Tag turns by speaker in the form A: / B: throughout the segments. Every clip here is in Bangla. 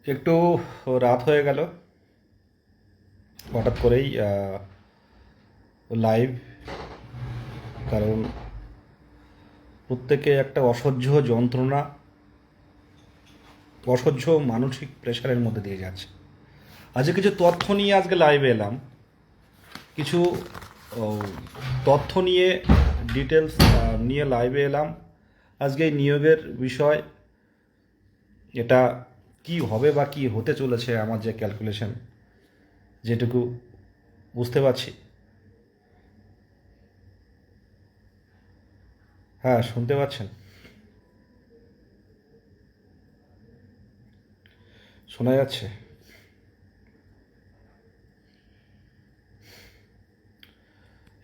A: একটু রাত হয়ে গেল হঠাৎ করেই লাইভ। কারণ প্রত্যেকে একটা অসহ্য যন্ত্রণা, অসহ্য মানসিক প্রেশারের মধ্যে দিয়ে যাচ্ছে। আজকে কিছু তথ্য নিয়ে আজকে লাইভে এলাম। কিছু ও, তথ্য নিয়ে ডিটেলস নিয়ে লাইভে এলাম। আজকে এই নিয়োগের বিষয়, এটা কি হবে বা কি হতে চলেছে, আমার যে ক্যালকুলেশন যেটুকু বুঝতে পারছি। হ্যাঁ, শুনতে পাচ্ছেন? শোনা যাচ্ছে?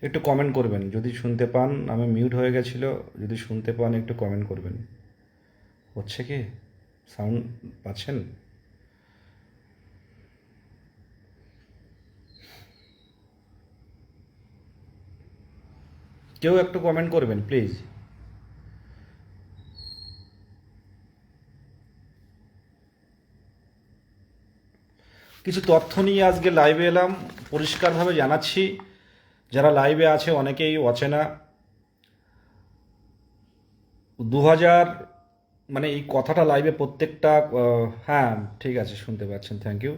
A: একটু কমেন্ট করবেন যদি শুনতে পান। আমি মিউট হয়ে গেছিল, যদি শুনতে পান একটু কমেন্ট করবেন। হচ্ছে কি? সাউন্ড পাচ্ছেন? কেউ একটু কমেন্ট করবেন প্লিজ। কিছু তথ্য নিয়ে আজকে লাইভে এলাম। পরিষ্কারভাবে জানাচ্ছি, যারা লাইভে আছে অনেকেই অচেনা। 2000, মানে এই কথাটা লাইভে প্রত্যেকটা হ্যাঁ, ঠিক আছে, শুনতে পাচ্ছেন, থ্যাংক ইউ।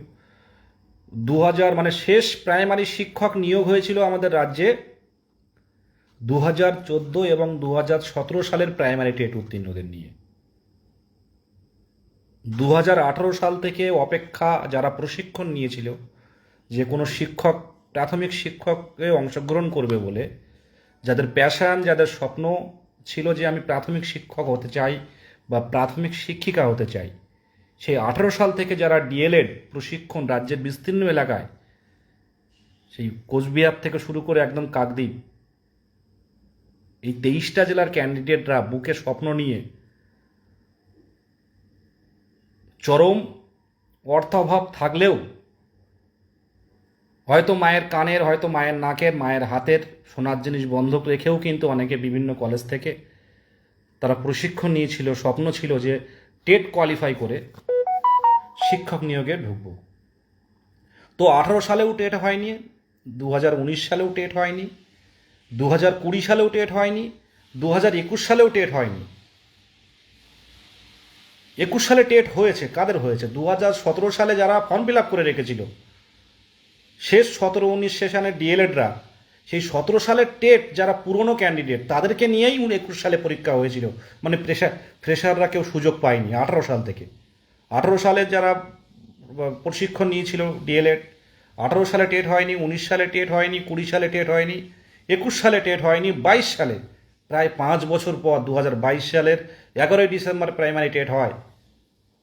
A: 2000 মানে শেষ প্রাইমারি শিক্ষক নিয়োগ হয়েছিল আমাদের রাজ্যে 2014 এবং 2017 সালের প্রাইমারি টেট উত্তীর্ণদের নিয়ে। 2018 সাল থেকে অপেক্ষা যারা প্রশিক্ষণ নিয়েছিল যে কোনো শিক্ষক, প্রাথমিক শিক্ষকে অংশগ্রহণ করবে বলে, যাদের প্যাশান, যাদের স্বপ্ন ছিল যে আমি প্রাথমিক শিক্ষক হতে চাই বা প্রাথমিক শিক্ষিকা হতে চাই, সেই 18 সাল থেকে যারা ডিএলএড প্রশিক্ষণ রাজ্যের বিস্তীর্ণ এলাকায়, সেই কোচবিহার থেকে শুরু করে একদম কাকদ্বীপ, এই 23টা জেলার ক্যান্ডিডেটরা বুকে স্বপ্ন নিয়ে, চরম অর্থাভাব থাকলেও, হয়তো মায়ের কানের, হয়তো মায়ের নাকের, মায়ের হাতের সোনার জিনিস বন্ধক রেখেও কিন্তু অনেকে বিভিন্ন কলেজ থেকে তারা প্রশিক্ষণ নিয়েছিল, স্বপ্ন ছিল যে টেট কোয়ালিফাই করে শিক্ষক নিয়োগে ঢুকবো। তো 18 সালেও টেট হয়নি, 2019 সালেও টেট হয়নি, 2020 সালেও টেট হয়নি, 2021 সালেও টেট হয়নি। 21 সালে টেট হয়েছে, কাদের হয়েছে? 2017 সালে যারা ফর্ম ফিল আপ করে রেখেছিল, শেষ 17-19 সেশনের ডিএলএডরা, সেই 17 সালের টেট যারা পুরনো ক্যান্ডিডেট তাদেরকে নিয়েই 21 সালে পরীক্ষা হয়েছিল। মানে ফ্রেশাররা কেউ সুযোগ পায়নি 18 সাল থেকে। 18 সালে যারা প্রশিক্ষণ নিয়েছিল ডিএলএড, 18 সালে টেট হয়নি, 19 সালে টেট হয়নি, 20 সালে টেট হয়নি, 21 সালে টেট হয়নি, 22 সালে, প্রায় 5 বছর পর 2022 সালের 11ই ডিসেম্বর প্রাইমারি টেট হয়।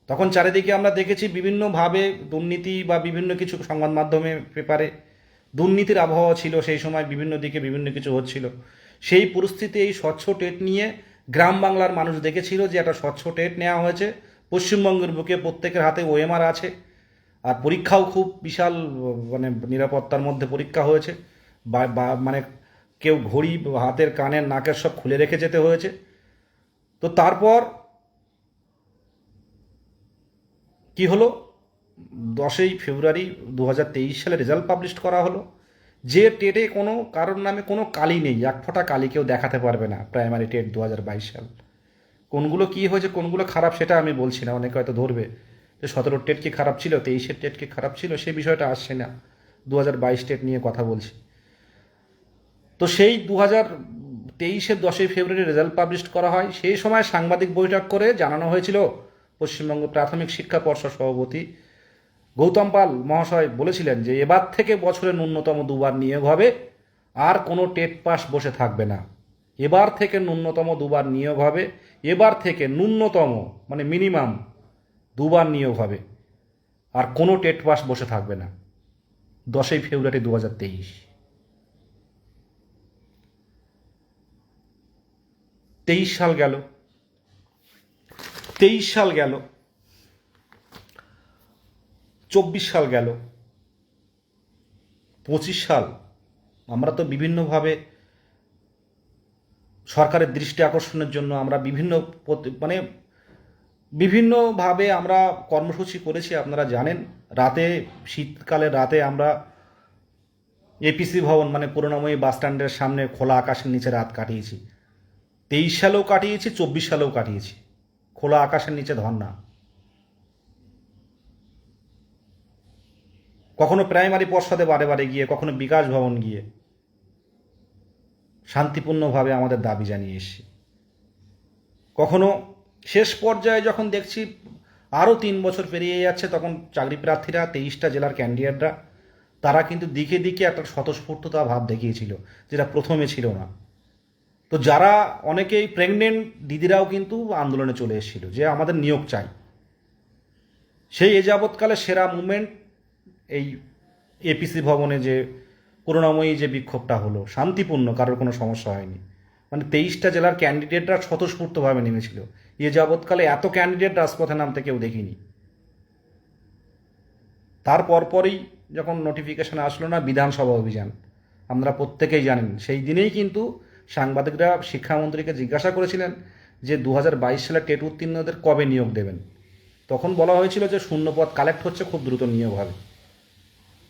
A: তখন চারিদিকে আমরা দেখেছি বিভিন্নভাবে দুর্নীতি বা বিভিন্ন কিছু সংবাদ মাধ্যমে, পেপারে দুর্নীতির আবহাওয়া ছিল সেই সময়, বিভিন্ন দিকে বিভিন্ন কিছু হচ্ছিল। সেই পরিস্থিতি এই স্বচ্ছ টেট নিয়ে গ্রাম বাংলার মানুষ দেখেছিল যে একটা স্বচ্ছ টেট নেওয়া হয়েছে। পশ্চিমবঙ্গের বুকে প্রত্যেকের হাতে ওএমআর আছে, আর পরীক্ষাও খুব বিশাল, মানে নিরাপত্তার মধ্যে পরীক্ষা হয়েছে। মানে কেউ ঘড়ি, হাতের, কানের, নাকের সব খুলে রেখে যেতে হয়েছে। তো তারপর কি হলো? 10ই ফেব্রুয়ারি 2023 সালে রেজাল্ট পাবলিশ করা হলো, যে টেটে কোনো কারোর নামে কোনো কালি নেই, এক ফোঁটা কালি কেউ দেখাতে পারবে না। প্রাইমারি টেট 2022 সাল। কোনগুলো কি হয়েছে, কোনগুলো খারাপ সেটা আমি বলছি না, অনেকে হয়তো ধরবে যে 17 টেট কি খারাপ ছিল, 23-এর টেট কি খারাপ ছিল, সে বিষয়টা আসছে না। 2022 টেট নিয়ে কথা বলছি। তো সেই 2023-এর 10ই ফেব্রুয়ারি রেজাল্ট পাবলিশ করা হয়। সেই সময় সাংবাদিক বৈঠক করে জানানো হয়েছিল, পশ্চিমবঙ্গ প্রাথমিক শিক্ষা পর্ষদ সভাপতি গৌতম পাল মহাশয় বলেছিলেন যে এবার থেকে বছরে ন্যূনতম 2বার নিয়োগ হবে, আর কোনো টেট পাস বসে থাকবে না। এবার থেকে ন্যূনতম 2বার নিয়োগ হবে, এবার থেকে ন্যূনতম মানে মিনিমাম 2বার নিয়োগ হবে, আর কোনো টেট পাস বসে থাকবে না। 10ই ফেব্রুয়ারি 2023। 23 সাল গেল, 23 সাল গেল, 24 সাল গেল, 25 সাল। আমরা তো বিভিন্নভাবে সরকারের দৃষ্টি আকর্ষণের জন্য আমরা বিভিন্ন মানে বিভিন্নভাবে আমরা কর্মসূচি করেছি, আপনারা জানেন। রাতে, শীতকালের রাতে আমরা এপিসি ভবন মানে করুণাময়ী বাস স্ট্যান্ডের সামনে খোলা আকাশের নিচে রাত কাটিয়েছি। 23 সালেও কাটিয়েছি, 24 সালেও কাটিয়েছি, খোলা আকাশের নিচে ধর্না। কখনো প্রাইমারি পর্ষদে বারে বারে গিয়ে, কখনো বিকাশ ভবন গিয়ে শান্তিপূর্ণভাবে আমাদের দাবি জানিয়ে এসেছি। কখনো শেষ পর্যায়ে যখন দেখছি আরও 3 বছর পেরিয়ে যাচ্ছে, তখন চাকরি প্রার্থীরা, 23টা জেলার ক্যান্ডিডেটরা, তারা কিন্তু দিকে দিকে একটা স্বতঃস্ফূর্ততা ভাব দেখিয়েছিল, যেটা প্রথমে ছিল না। তো যারা অনেকেই প্রেগনেন্ট দিদিরাও কিন্তু আন্দোলনে চলে এসেছিল যে আমাদের নিয়োগ চাই। সেই এ যাবৎকালে সেরা মুভমেন্ট এই এপিসি ভবনে যে করুণাময়ী যে বিক্ষোভটা হলো, শান্তিপূর্ণ, কারোর কোনো সমস্যা হয়নি। মানে 23টা জেলার ক্যান্ডিডেটরা স্বতঃস্ফূর্তভাবে নেমেছিল। এ যাবৎকালে এত ক্যান্ডিডেট রাজপথে নামতে কেউ দেখিনি। তার পরপরই যখন নোটিফিকেশন আসলো না, বিধানসভা অভিযান, আপনারা প্রত্যেকেই জানেন, সেই দিনেই কিন্তু সাংবাদিকরা শিক্ষামন্ত্রীকে জিজ্ঞাসা করেছিলেন যে 2022 সালে টেট উত্তীর্ণদের কবে নিয়োগ দেবেন। তখন বলা হয়েছিল যে শূন্যপদ কালেক্ট হচ্ছে, খুব দ্রুত নিয়োগ হবে।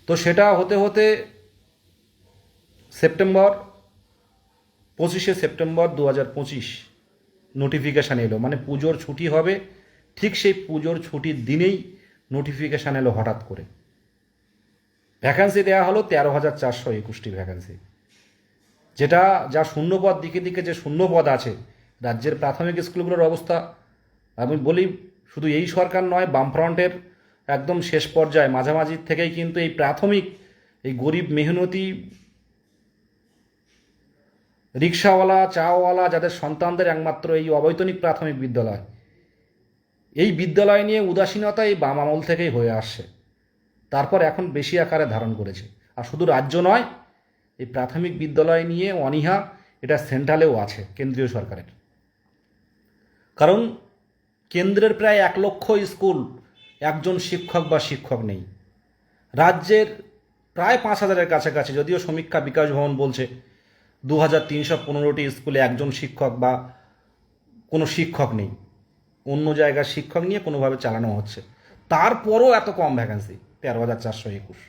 A: তো সেটা হতে হতে সেপ্টেম্বর, 25শে সেপ্টেম্বর 2025 নোটিফিকেশান এলো, মানে পুজোর ছুটি হবে, ঠিক সেই পুজোর ছুটির দিনেই নোটিফিকেশান এলো হঠাৎ করে। ভ্যাকান্সি দেওয়া হলো 13,421টি ভ্যাকান্সি, যেটা যা শূন্যপদ, দিকে দিকে যে শূন্যপদ আছে। রাজ্যের প্রাথমিক স্কুলগুলোর অবস্থা, আমি বলি, শুধু এই সরকার নয়, বামফ্রন্টের একদম শেষ পর্যায়ে মাঝামাঝি থেকেই কিন্তু এই প্রাথমিক, এই গরিব মেহনতি রিক্সাওয়ালা, চাওয়ালা, যাদের সন্তানদের একমাত্র এই অবৈতনিক প্রাথমিক বিদ্যালয়, এই বিদ্যালয় নিয়ে উদাসীনতা এই বাম আমল থেকেই হয়ে আসছে। তারপর এখন বেশি আকারে ধারণ করেছে। আর শুধু রাজ্য নয়, এই প্রাথমিক বিদ্যালয় নিয়ে অনীহা এটা সেন্ট্রালেও আছে, কেন্দ্রীয় সরকারের। কারণ কেন্দ্রের প্রায় 1 লক্ষ স্কুল, একজন শিক্ষক বা শিক্ষক নেই। রাজ্যের প্রায় 5,000-এর কাছাকাছি, যদিও সমীক্ষা বিকাশ ভবন বলছে 2,315টি স্কুলে একজন শিক্ষক বা কোনো শিক্ষক নেই। অন্য জায়গার শিক্ষক নিয়ে কোনোভাবে চালানো হচ্ছে। তারপরও এত কম ভ্যাকান্সি, 13,421।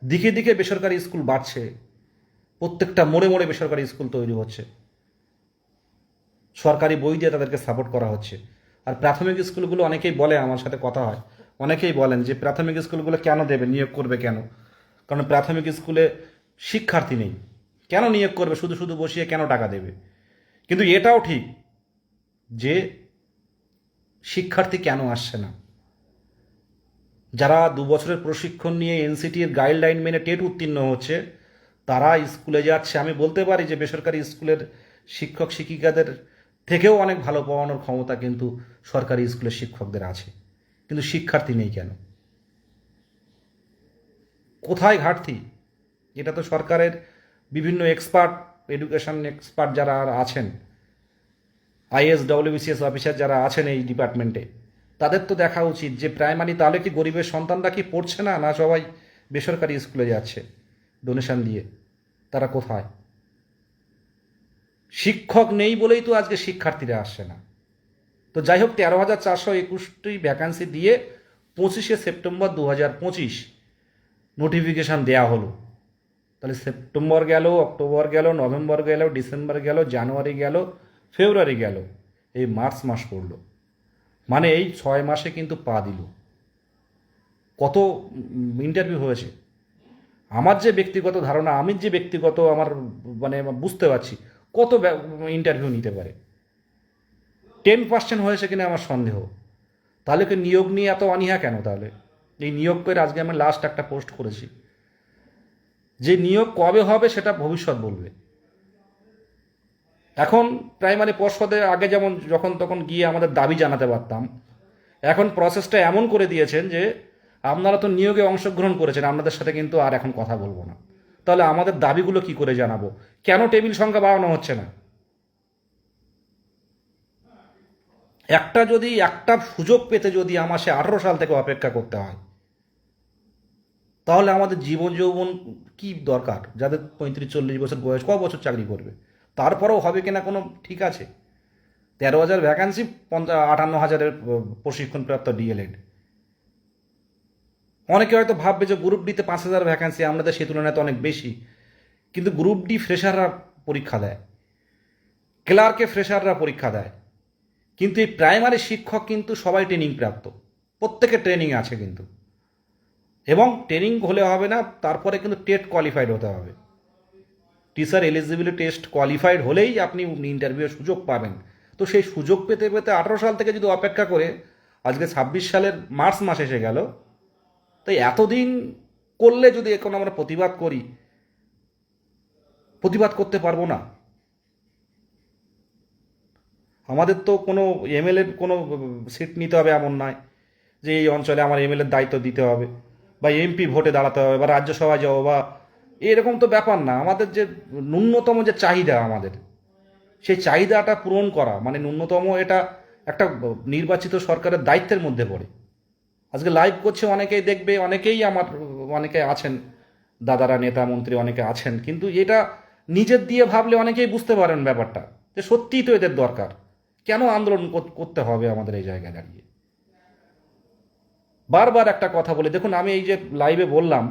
A: দিকে দিকে বেসরকারি স্কুল বাড়ছে, প্রত্যেকটা মোড়ে মোড়ে বেসরকারি স্কুল তৈরি হচ্ছে, সরকারি বই দিয়ে তাদেরকে সাপোর্ট করা হচ্ছে। আর প্রাথমিক স্কুলগুলো, অনেকেই বলে, আমার সাথে কথা হয়, অনেকেই বলেন যে প্রাথমিক স্কুলগুলো কেন দেবে, নিয়োগ করবে কেন? কারণ প্রাথমিক স্কুলে শিক্ষার্থী নেই, কেন নিয়োগ করবে, শুধু শুধু বসিয়ে কেন টাকা দেবে? কিন্তু এটাও ঠিক যে শিক্ষার্থী কেন আসছে না। যারা 2 বছরের প্রশিক্ষণ নিয়ে এনসিটির গাইডলাইন মেনে টেট উত্তীর্ণ হচ্ছে, তারা স্কুলে যাচ্ছে। আমি বলতে পারি যে বেসরকারি স্কুলের শিক্ষক শিক্ষিকাদের থেকেও অনেক ভালো পড়ানোর ক্ষমতা কিন্তু সরকারি স্কুলের শিক্ষকদের আছে। কিন্তু শিক্ষার্থী নেই কেন? কোথায় ঘাটতি? এটা তো সরকারের বিভিন্ন এক্সপার্ট, এডুকেশন এক্সপার্ট যারা আছেন, আইএস ডব্লিউবিসিএস অফিসার যারা আছেন এই ডিপার্টমেন্টে, তাদের তো দেখা উচিত যে প্রাইমারি, তাহলে কি গরিবের সন্তানরা কি পড়ছে না, না সবাই বেসরকারি স্কুলে যাচ্ছে ডোনেশন দিয়ে? তারা কোথায়? শিক্ষক নেই বলেই তো আজকে শিক্ষার্থীরা আসছে না। তো যাই হোক, 13,421টি ভ্যাকান্সি দিয়ে 25শে সেপ্টেম্বর 2025 নোটিফিকেশান দেয়া হলো। তাহলে সেপ্টেম্বর গেল, অক্টোবর গেল, নভেম্বর গেল, ডিসেম্বর গেল, জানুয়ারি গেল, ফেব্রুয়ারি গেল, এই মার্চ মাস পড়লো। মানে এই 6 মাসে কিন্তু পা দিল। কত ইন্টারভিউ হয়েছে? আমার যে ব্যক্তিগত ধারণা, আমি যে ব্যক্তিগত আমার মানে বুঝতে পারছি, কত ইন্টারভিউ নিতে পারে। 10% হয়েছে কিনা আমার সন্দেহ। তাহলে কি নিয়োগ নিয়ে এত অনীহা কেন? তাহলে এই নিয়োগ করে, আজকে আমি লাস্ট একটা পোস্ট করেছি যে নিয়োগ কবে হবে সেটা ভবিষ্যৎ বলবে। এখন প্রাইমারি পর্ষদে আগে যেমন যখন তখন গিয়ে আমাদের দাবি জানাতে পারতাম, এখন প্রসেসটা এমন করে দিয়েছেন যে আপনারা তো নিয়োগে অংশগ্রহণ করেছেন, আপনাদের সাথে কিন্তু আর এখন কথা বলবো না। তাহলে আমাদের দাবিগুলো কি করে জানাবো? কেন টেবিল সংখ্যা বাড়ানো হচ্ছে না? একটা সুযোগ পেতে যদি আমার সে 18 সাল থেকে অপেক্ষা করতে হয়, তাহলে আমাদের জীবন যৌবন কি দরকার? যাদের 35-40 বছর বয়স, ক বছর চাকরি করবে? তারপরেও হবে কিনা কোনো ঠিক আছে? 13,000 ভ্যাকান্সি, 58,000 প্রশিক্ষণপ্রাপ্ত ডিএলএড। অনেকে হয়তো ভাববে যে গ্রুপ ডিতে 5,000 ভ্যাকান্সি, আমাদের সেই তুলনায় তো অনেক বেশি। কিন্তু গ্রুপ ডি ফ্রেশাররা পরীক্ষা দেয়, ক্লার্কে ফ্রেশাররা পরীক্ষা দেয়। কিন্তু এই প্রাইমারি শিক্ষক কিন্তু সবাই ট্রেনিং প্রাপ্ত, প্রত্যেকের ট্রেনিং আছে কিন্তু। এবং ট্রেনিং হলে হবে না, তারপরে কিন্তু টেট কোয়ালিফাইড হতে হবে। টিচার এলিজিবিলিটি টেস্ট কোয়ালিফাইড হলেই আপনি ইন্টারভিউয়ের সুযোগ পাবেন। তো সেই সুযোগ পেতে পেতে 18 সাল থেকে যদি অপেক্ষা করে আজকে 26 সালের মার্চ মাস এসে গেল, তাই এতদিন করলে যদি এখন আমরা প্রতিবাদ করি, প্রতিবাদ করতে পারবো না। আমাদের তো কোনো এমএলএর কোনো সিট নিতে হবে এমন নয় যে এই অঞ্চলে আমার এমএলএর দায়িত্ব দিতে হবে, বা এমপি ভোটে দাঁড়াতে হবে, বা রাজ্যসভায় যাবো, বা এরকম তো ব্যাপার না। আমাদের যে ন্যূনতম যে চাহিদা, আমাদের সেই চাহিদাটা পূরণ করা মানে ন্যূনতম, এটা একটা নির্বাচিত সরকারের দায়িত্বের মধ্যে পড়ে। আজকে লাইভ করছে, অনেকেই দেখবে, অনেকেই আমার, অনেকে আছেন দাদারা, নেতা মন্ত্রী অনেকে আছেন, কিন্তু এটা নিজের দিয়ে ভাবলে অনেকেই বুঝতে পারেন ব্যাপারটা, যে সত্যিই তো এদের দরকার। কেন আন্দোলন করতে হবে আমাদের এই জায়গায় দাঁড়িয়ে? বারবার একটা কথা বলি, দেখুন আমি এই যে লাইভে বললাম,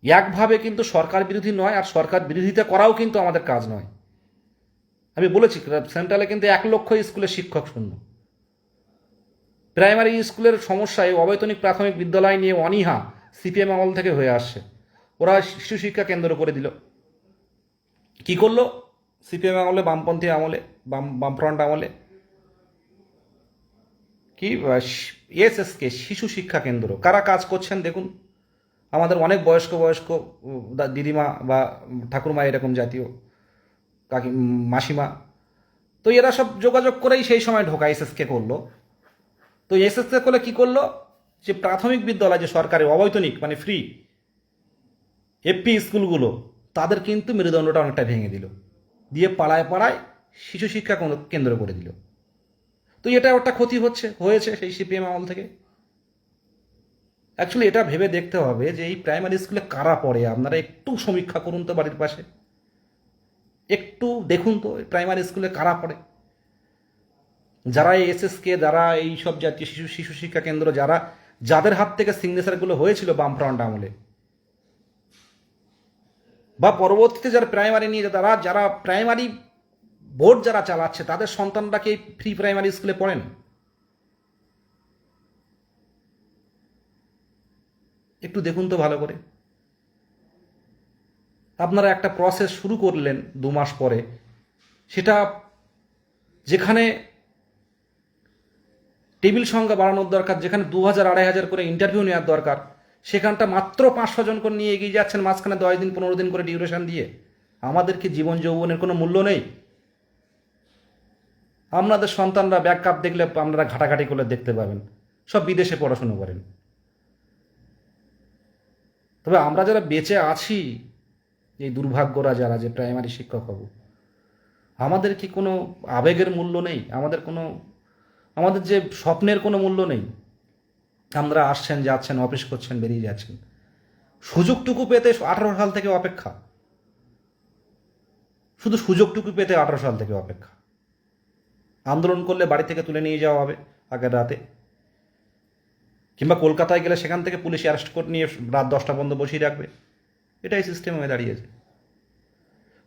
A: একভাবে কিন্তু সরকার বিরোধী নয়, আর সরকার বিরোধিতা করাও কিন্তু আমাদের কাজ নয়। আমি বলেছি সেন্ট্রালে কিন্তু 1 লক্ষ স্কুলের শিক্ষক শূন্য। প্রাইমারি স্কুলের সমস্যায় অবৈতনিক প্রাথমিক বিদ্যালয় নিয়ে অনীহা সিপিএম আমল থেকে হয়ে আসছে। ওরা শিশু শিক্ষা কেন্দ্র করে দিল। কি করলো সিপিএম আমলে, বামপন্থী আমলে, বামফ্রন্ট আমলে? কি এসএসকে শিশু শিক্ষা কেন্দ্র, কারা কাজ করছেন দেখুন। আমাদের অনেক বয়স্ক বয়স্ক দিদিমা বা ঠাকুরমা, এরকম জাতীয় কাকি, মাসিমা, তো এরা সব যোগাযোগ করেই সেই সময় ঢোকা এসএসকে করলো। তো এসএসকে করলে কি করলো, যে প্রাথমিক বিদ্যালয় যে সরকারের অবৈতনিক মানে ফ্রি এফপি স্কুলগুলো, তাদের কিন্তু মেরুদণ্ডটা অনেকটা ভেঙে দিল, দিয়ে পাড়ায় পাড়ায় শিশু শিক্ষা কেন্দ্র করে দিল। তো এটা একটা ক্ষতি হয়েছে সেই সিপিএম আমল থেকে। অ্যাকচুয়ালি এটা ভেবে দেখতে হবে যে এই প্রাইমারি স্কুলে কারা পড়ে। আপনারা একটু সমীক্ষা করুন তো বাড়ির পাশে, একটু দেখুন তো প্রাইমারি স্কুলে কারা পড়ে। যারা এই এসএসকে, যারা এই সব জাতীয় শিশু শিশু শিক্ষা কেন্দ্র, যাদের হাত থেকে সিগনেচারগুলো হয়েছিল বামফ্রন্ট আমলে, বা পরবর্তীতে যারা প্রাইমারি নিয়ে যারা প্রাইমারি বোর্ড যারা চালাচ্ছে, তাদের সন্তানরা কি ফ্রি প্রাইমারি স্কুলে পড়েন? একটু দেখুন তো ভালো করে। আপনারা একটা প্রসেস শুরু করলেন 2 মাস পরে, সেটা যেখানে টেবিল সংখ্যা বাড়ানোর দরকার, যেখানে 2,000 2,500 করে ইন্টারভিউ নেওয়ার দরকার, সেখানটা মাত্র 500 জন করে নিয়ে এগিয়ে যাচ্ছেন, মাঝখানে 10 দিন 15 দিন করে ডিউরেশন দিয়ে। আমাদের কি জীবন যৌবনের কোনো মূল্য নেই? আপনাদের সন্তানরা ব্যাক কাপ দেখলে আপনারা ঘাটাঘাটি করলে দেখতে পাবেন, সব বিদেশে পড়াশুনো করেন। তবে আমরা যারা বেঁচে আছি, এই দুর্ভাগ্যরা যারা, যে প্রাইমারি শিক্ষক হব, আমাদের কি কোনো আবেগের মূল্য নেই? আমাদের যে স্বপ্নের কোনো মূল্য নেই? আমরা আসছেন, যাচ্ছেন, অফিস করছেন, বেরিয়ে যাচ্ছেন, সুযোগটুকু পেতে 18 সাল থেকে অপেক্ষা। শুধু সুযোগটুকু পেতে 18 সাল থেকে অপেক্ষা। আন্দোলন করলে বাড়ি থেকে তুলে নিয়ে যাওয়া হবে আগের রাতে, কিংবা কলকাতায় গেলে সেখান থেকে পুলিশ অ্যারেস্ট করে নিয়ে রাত 10টা পর্যন্ত বসিয়ে রাখবে। এটাই সিস্টেম হয়ে দাঁড়িয়েছে।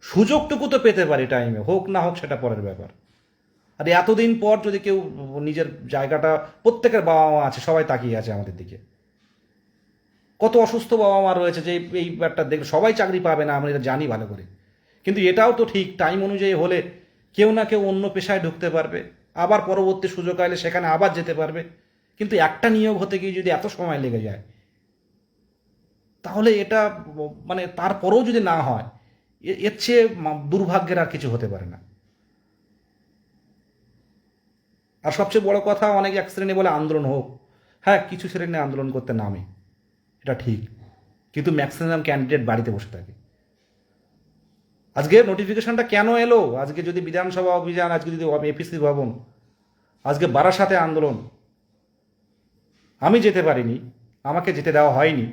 A: সুযোগটুকু তো পেতে পারি টাইমে, হোক না হোক সেটা পরের ব্যাপার। আর এতদিন পর যদি কেউ নিজের জায়গাটা, প্রত্যেকের বাবা মা আছে, সবাই তাকিয়ে আছে আমাদের দিকে। কত অসুস্থ বাবা মা রয়েছে যে এই ব্যাপারটা দেখে সবাই চাকরি পাবে না, আমরা এটা জানি ভালো করে। কিন্তু এটাও তো ঠিক, টাইম অনুযায়ী হলে কেউ না কেউ অন্য পেশায় ঢুকতে পারবে, আবার পরবর্তী সুযোগ আসলে সেখানে আবার যেতে পারবে। কিন্তু একটা নিয়োগ হতে গিয়ে যদি এত সময় লেগে যায়, তাহলে এটা মানে তারপরেও যদি না হয়, এর চেয়ে দুর্ভাগ্যের আর কিছু হতে পারে না। আর সবচেয়ে বড় কথা, অনেক এক শ্রেণী বলে আন্দোলন হোক। হ্যাঁ, কিছু শ্রেণী আন্দোলন করতে নামে, এটা ঠিক, কিন্তু ম্যাক্সিমাম ক্যান্ডিডেট বাড়িতে বসে থাকে। আজকে নোটিফিকেশনটা কেন এলো? আজকে যদি বিধানসভা অভিযান, আজকে যদি এপিসি ভবন, আজকে বারাসাতে আন্দোলন, আমি যেতে পারিনি, আমাকে যেতে দেওয়া হয়নি।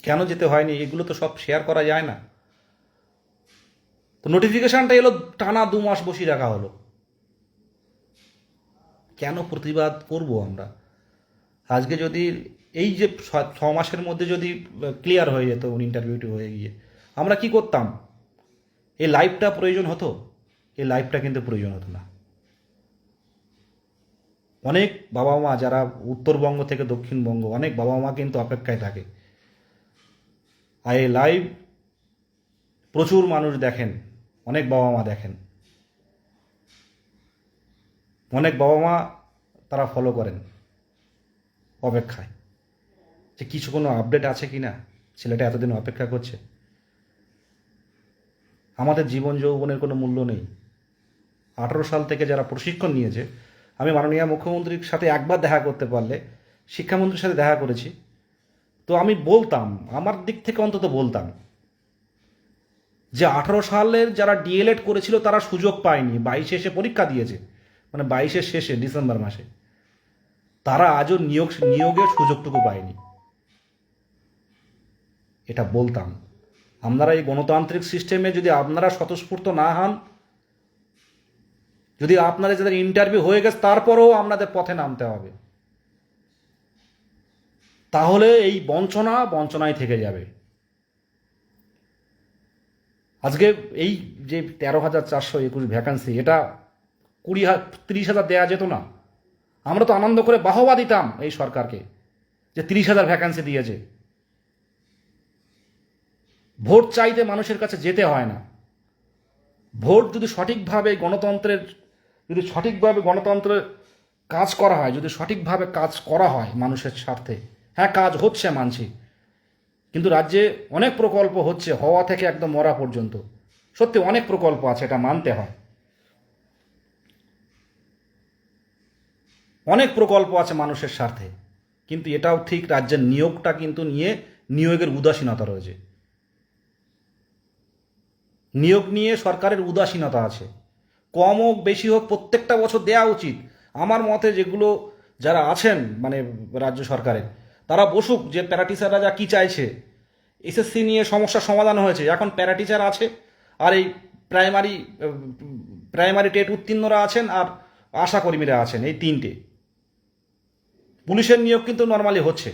A: কেন যেতে হয়নি এগুলো তো সব শেয়ার করা যায় না। তো নোটিফিকেশানটা এলো, টানা 2 মাস বসিয়ে রাখা হলো। কেন প্রতিবাদ করব আমরা? আজকে যদি এই যে 6 মাসের মধ্যে যদি ক্লিয়ার হয়ে যেত ইন্টারভিউটি হয়ে গিয়ে, আমরা কি করতাম? এই লাইভটা প্রয়োজন হতো? এই লাইভটা কিন্তু প্রয়োজন হতো না। অনেক বাবা মা যারা উত্তরবঙ্গ থেকে দক্ষিণবঙ্গ, অনেক বাবা মা কিন্তু অপেক্ষায় থাকে। আর এই লাইভ প্রচুর মানুষ দেখেন, অনেক বাবা মা দেখেন, অনেক বাবা মা তারা ফলো করেন অপেক্ষায়, যে কিছু কোনো আপডেট আছে কি না, ছেলেটা এতদিন অপেক্ষা করছে। আমাদের জীবন যৌবনের কোনো মূল্য নেই। 18 সাল থেকে যারা প্রশিক্ষণ নিয়েছে, আমি মাননীয় মুখ্যমন্ত্রীর সাথে একবার দেখা করতে পারলে, শিক্ষামন্ত্রীর সাথে দেখা করেছি, তো আমি বলতাম, আমার দিক থেকে অন্তত বলতাম যে 18 সালের যারা ডিএলএড করেছিল তারা সুযোগ পায়নি, 22 এসে পরীক্ষা দিয়েছে, মানে 22-এর শেষে ডিসেম্বর মাসে, তারা আজও নিয়োগের সুযোগটুকু পায়নি। এটা বলতাম। আপনারা এই গণতান্ত্রিক সিস্টেমে যদি আপনারা স্বতঃস্ফূর্ত না হন, যদি আপনাদের যাদের ইন্টারভিউ হয়ে গেছে তারপরেও আপনাদের পথে নামতে হবে, তাহলে এই বঞ্চনায় থেকে যাবে। আজকে এই যে 13,421 ভ্যাকান্সি, এটা 30,000 দেওয়া যেত না? আমরা তো আনন্দ করে বাহবা দিতাম এই সরকারকে যে 30,000 ভ্যাকান্সি দিয়েছে। ভোট চাইতে মানুষের কাছে যেতে হয় না। ভোট যদি সঠিকভাবে গণতন্ত্রের কাজ করা হয়, যদি সঠিকভাবে কাজ করা হয় মানুষের স্বার্থে, হ্যাঁ কাজ হচ্ছে মানছি, কিন্তু রাজ্যে অনেক প্রকল্প হচ্ছে, হওয়া থেকে একদম মরা পর্যন্ত, সত্যি অনেক প্রকল্প আছে, এটা মানতে হয়। অনেক প্রকল্প আছে মানুষের স্বার্থে, কিন্তু এটাও ঠিক রাজ্যের নিয়োগটা কিন্তু নিয়োগের উদাসীনতা রয়েছে। নিয়োগ নিয়ে সরকারের উদাসীনতা আছে। কম হোক বেশি হোক প্রত্যেকটা বছর দেওয়া উচিত। আমার মতে যেগুলো যারা আছেন মানে রাজ্য সরকারের, তারা বসুক, যে প্যারাটিচাররা যা কী চাইছে। এসএসসি নিয়ে সমস্যার সমাধান হয়েছে, এখন প্যারাটিচার আছে, আর এই প্রাইমারি টেট উত্তীর্ণরা আছেন, আর আশাকর্মীরা আছেন, এই 3টে। পুলিশের নিয়োগ কিন্তু নর্মালি হচ্ছে,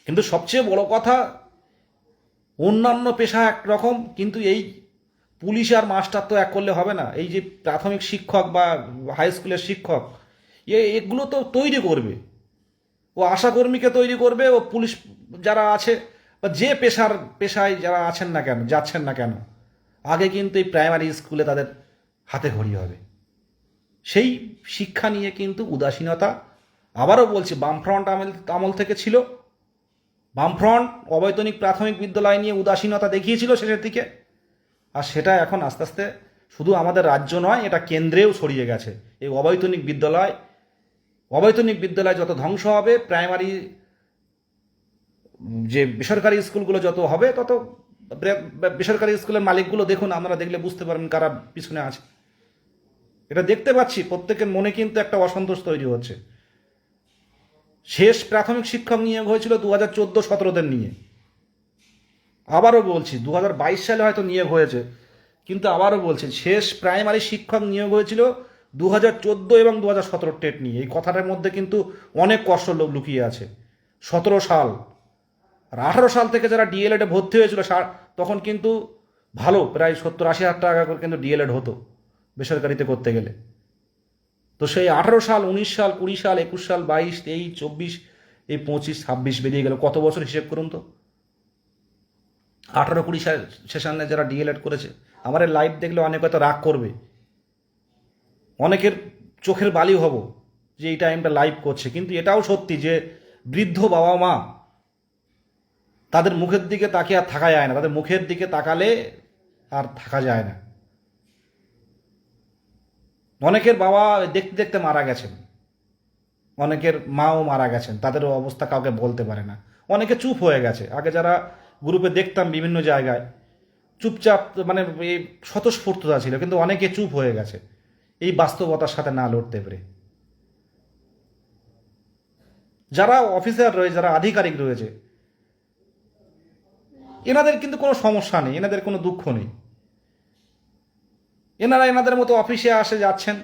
A: কিন্তু সবচেয়ে বড় কথা, অন্যান্য পেশা একরকম, কিন্তু এই পুলিশ আর মাস্টার তো এক করলে হবে না। এই যে প্রাথমিক শিক্ষক বা হাই স্কুলের শিক্ষক, এগুলো তো তৈরি করবে, ও আশাকর্মীকে তৈরি করবে, ও পুলিশ যারা আছে বা যে পেশায় যারা আছেন না কেন, যাচ্ছেন না কেন, আগে কিন্তু এই প্রাইমারি স্কুলে তাদের হাতে ঘড়ি হবে। সেই শিক্ষা নিয়ে কিন্তু উদাসীনতা, আবারও বলছি, বামফ্রন্ট আমল থেকে ছিল। বামফ্রন্ট অবৈতনিক প্রাথমিক বিদ্যালয় নিয়ে উদাসীনতা দেখিয়েছিল শেষের দিকে, আর সেটা এখন আস্তে আস্তে শুধু আমাদের রাজ্য নয়, এটা কেন্দ্রেও ছড়িয়ে গেছে। এই অবৈতনিক বিদ্যালয় যত ধ্বংস হবে, প্রাইমারি যে বেসরকারি স্কুলগুলো যত হবে, তত বেসরকারি স্কুলের মালিকগুলো দেখুন, আপনারা দেখলে বুঝতে পারবেন কারা পিছনে আছে। এটা দেখতে পাচ্ছি, প্রত্যেকের মনে কিন্তু একটা অসন্তোষ তৈরি হচ্ছে। শেষ প্রাথমিক শিক্ষক নিয়োগ হয়েছিল 2014-17 নিয়ে। আবারও বলছি, 2022 সালে হয়তো নিয়োগ হয়েছে, কিন্তু আবারও বলছি, শেষ প্রাইমারি শিক্ষক নিয়োগ হয়েছিল 2014 এবং 2017 টেট নিয়ে। এই কথাটার মধ্যে কিন্তু অনেক কষ্ট লুকিয়ে আছে। 17 সাল আর 18 সাল থেকে যারা ডিএলএডে ভর্তি হয়েছিল, তখন কিন্তু ভালো, প্রায় 70-80 হাজার টাকা করে কিন্তু ডিএলএড হতো বেসরকারিতে করতে গেলে। তো সেই 18 সাল, 19 সাল, 20 সাল, 21 সাল, 22, 23, 24, এই 25, 26 বেরিয়ে গেল, কত বছর হিসেব করুন তো। 18-20 সেশনে যারা ডিএলএড করেছে, আমার এই লাইভ দেখলে অনেকে হয়তো রাগ করবে, অনেকের চোখের বালি হব যে এই টাইমটা লাইভ করছে, কিন্তু এটাও সত্যি যে বৃদ্ধ বাবা মা, তাদের মুখের দিকে তাকিয়ে আর থাকা যায় না, তাদের মুখের দিকে তাকালে আর থাকা যায় না। অনেকের বাবা দেখতে দেখতে মারা গেছেন, অনেকের মাও মারা গেছেন, তাদেরও অবস্থা কাউকে বলতে পারে না। অনেকে চুপ হয়ে গেছে। আগে যারা গ্রুপে দেখতাম বিভিন্ন জায়গায়, চুপচাপ মানে এই স্বতঃস্ফূর্ততা ছিল, কিন্তু অনেকে চুপ হয়ে গেছে এই বাস্তবতার সাথে না লড়তে পেরে। যারা অফিসার রয়েছে, যারা আধিকারিক রয়েছে, এনাদের কিন্তু কোনো সমস্যা নেই, এনাদের কোনো দুঃখ নেই, এনারা এনাদের মতো অফিসে আসে যাচ্ছেন।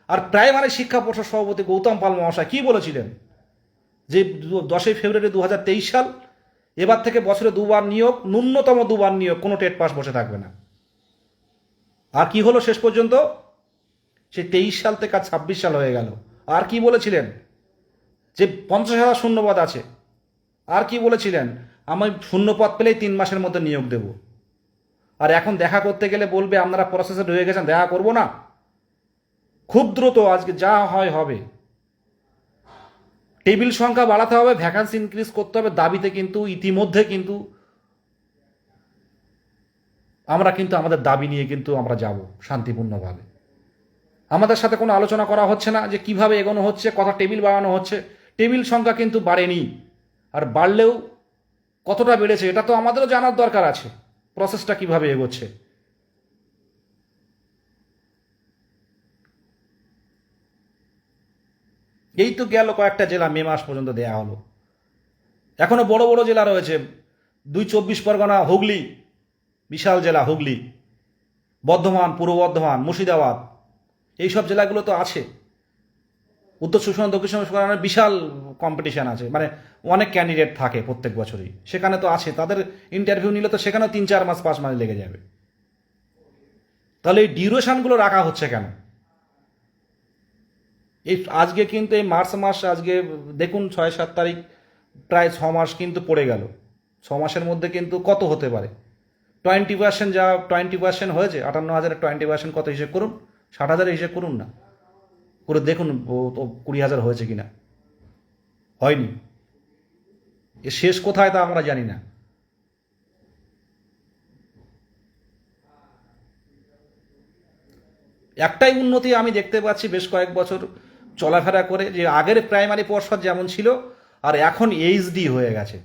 A: আর প্রাইমারি শিক্ষা পর্ষদ সভাপতি গৌতম পাল মহাশয় কী বলেছিলেন যে 10ই ফেব্রুয়ারি 2023 সাল, এবার থেকে বছরে দুবার নিয়োগ, ন্যূনতম দুবার নিয়োগ, কোনো টেট পাস বসে থাকবে না। আর কি হলো শেষ পর্যন্ত? সে 23 সাল থেকে আজ 26 সাল হয়ে গেল। আর কি বলেছিলেন যে 50,000 শূন্যপদ আছে। আর কি বলেছিলেন আমি শূন্যপদ পেলেই 3 মাসের মধ্যে নিয়োগ দেব। আর এখন দেখা করতে গেলে বলবে আপনারা প্রসেসে ঢুকে গেছেন, দেখা করব না। খুব দ্রুত আজকে যা হয় হবে। টেবিল সংখ্যা বাড়াতে হবে, ভ্যাকান্সি ইনক্রিজ করতে হবে দাবিতে কিন্তু ইতিমধ্যে কিন্তু আমরা কিন্তু আমাদের দাবি নিয়ে কিন্তু আমরা যাব শান্তিপূর্ণভাবে। আমাদের সাথে কোনো আলোচনা করা হচ্ছে না যে কিভাবে এগোনো হচ্ছে, কথা টেবিল বাড়ানো হচ্ছে। টেবিল সংখ্যা কিন্তু বাড়েনি, আর বাড়লেও কতটা বেড়েছে এটা তো আমাদেরও জানার দরকার আছে, প্রসেসটা কিভাবে এগোচ্ছে। এই তো গেল কয়েকটা জেলা মে মাস পর্যন্ত দেয়া হলো, এখনো বড় বড় জেলা রয়েছে। 24 পরগনা, হুগলি, বিশাল জেলা হুগলি, বর্ধমান, পূর্ব বর্ধমান, মুর্শিদাবাদ, এইসব জেলাগুলো তো আছে। উত্তর চব্বিশ পরগনা, দক্ষিণ চব্বিশ পরগনার বিশাল কম্পিটিশান আছে, মানে অনেক ক্যান্ডিডেট থাকে প্রত্যেক বছরই, সেখানে তো আছে। তাদের ইন্টারভিউ নিলে তো সেখানেও 3-4 মাস 5 মাস লেগে যাবে। তাহলে এই ডিউরেশনগুলো রাখা হচ্ছে কেন? এই আজকে কিন্তু এই মার্চ মাস, আজকে দেখুন 6-7 তারিখ, প্রায় 6 মাস কিন্তু পড়ে গেল। 6 মাসের মধ্যে কিন্তু কত হতে পারে? 20%, যা 20% হয়েছে 58,000, 20% কত হিসেব করুন, 60,000 হিসেব করুন না, করে দেখুন 20,000 হয়েছে কিনা। হয়নি। এ শেষ কোথায় তা আমরা জানি না। একটাই উন্নতি আমি দেখতে পাচ্ছি বেশ কয়েক বছর চলাফেরা করে, যে আগের প্রাইমারি পর্ষদ যেমন ছিল আর এখন এইচডি হয়ে গেছে।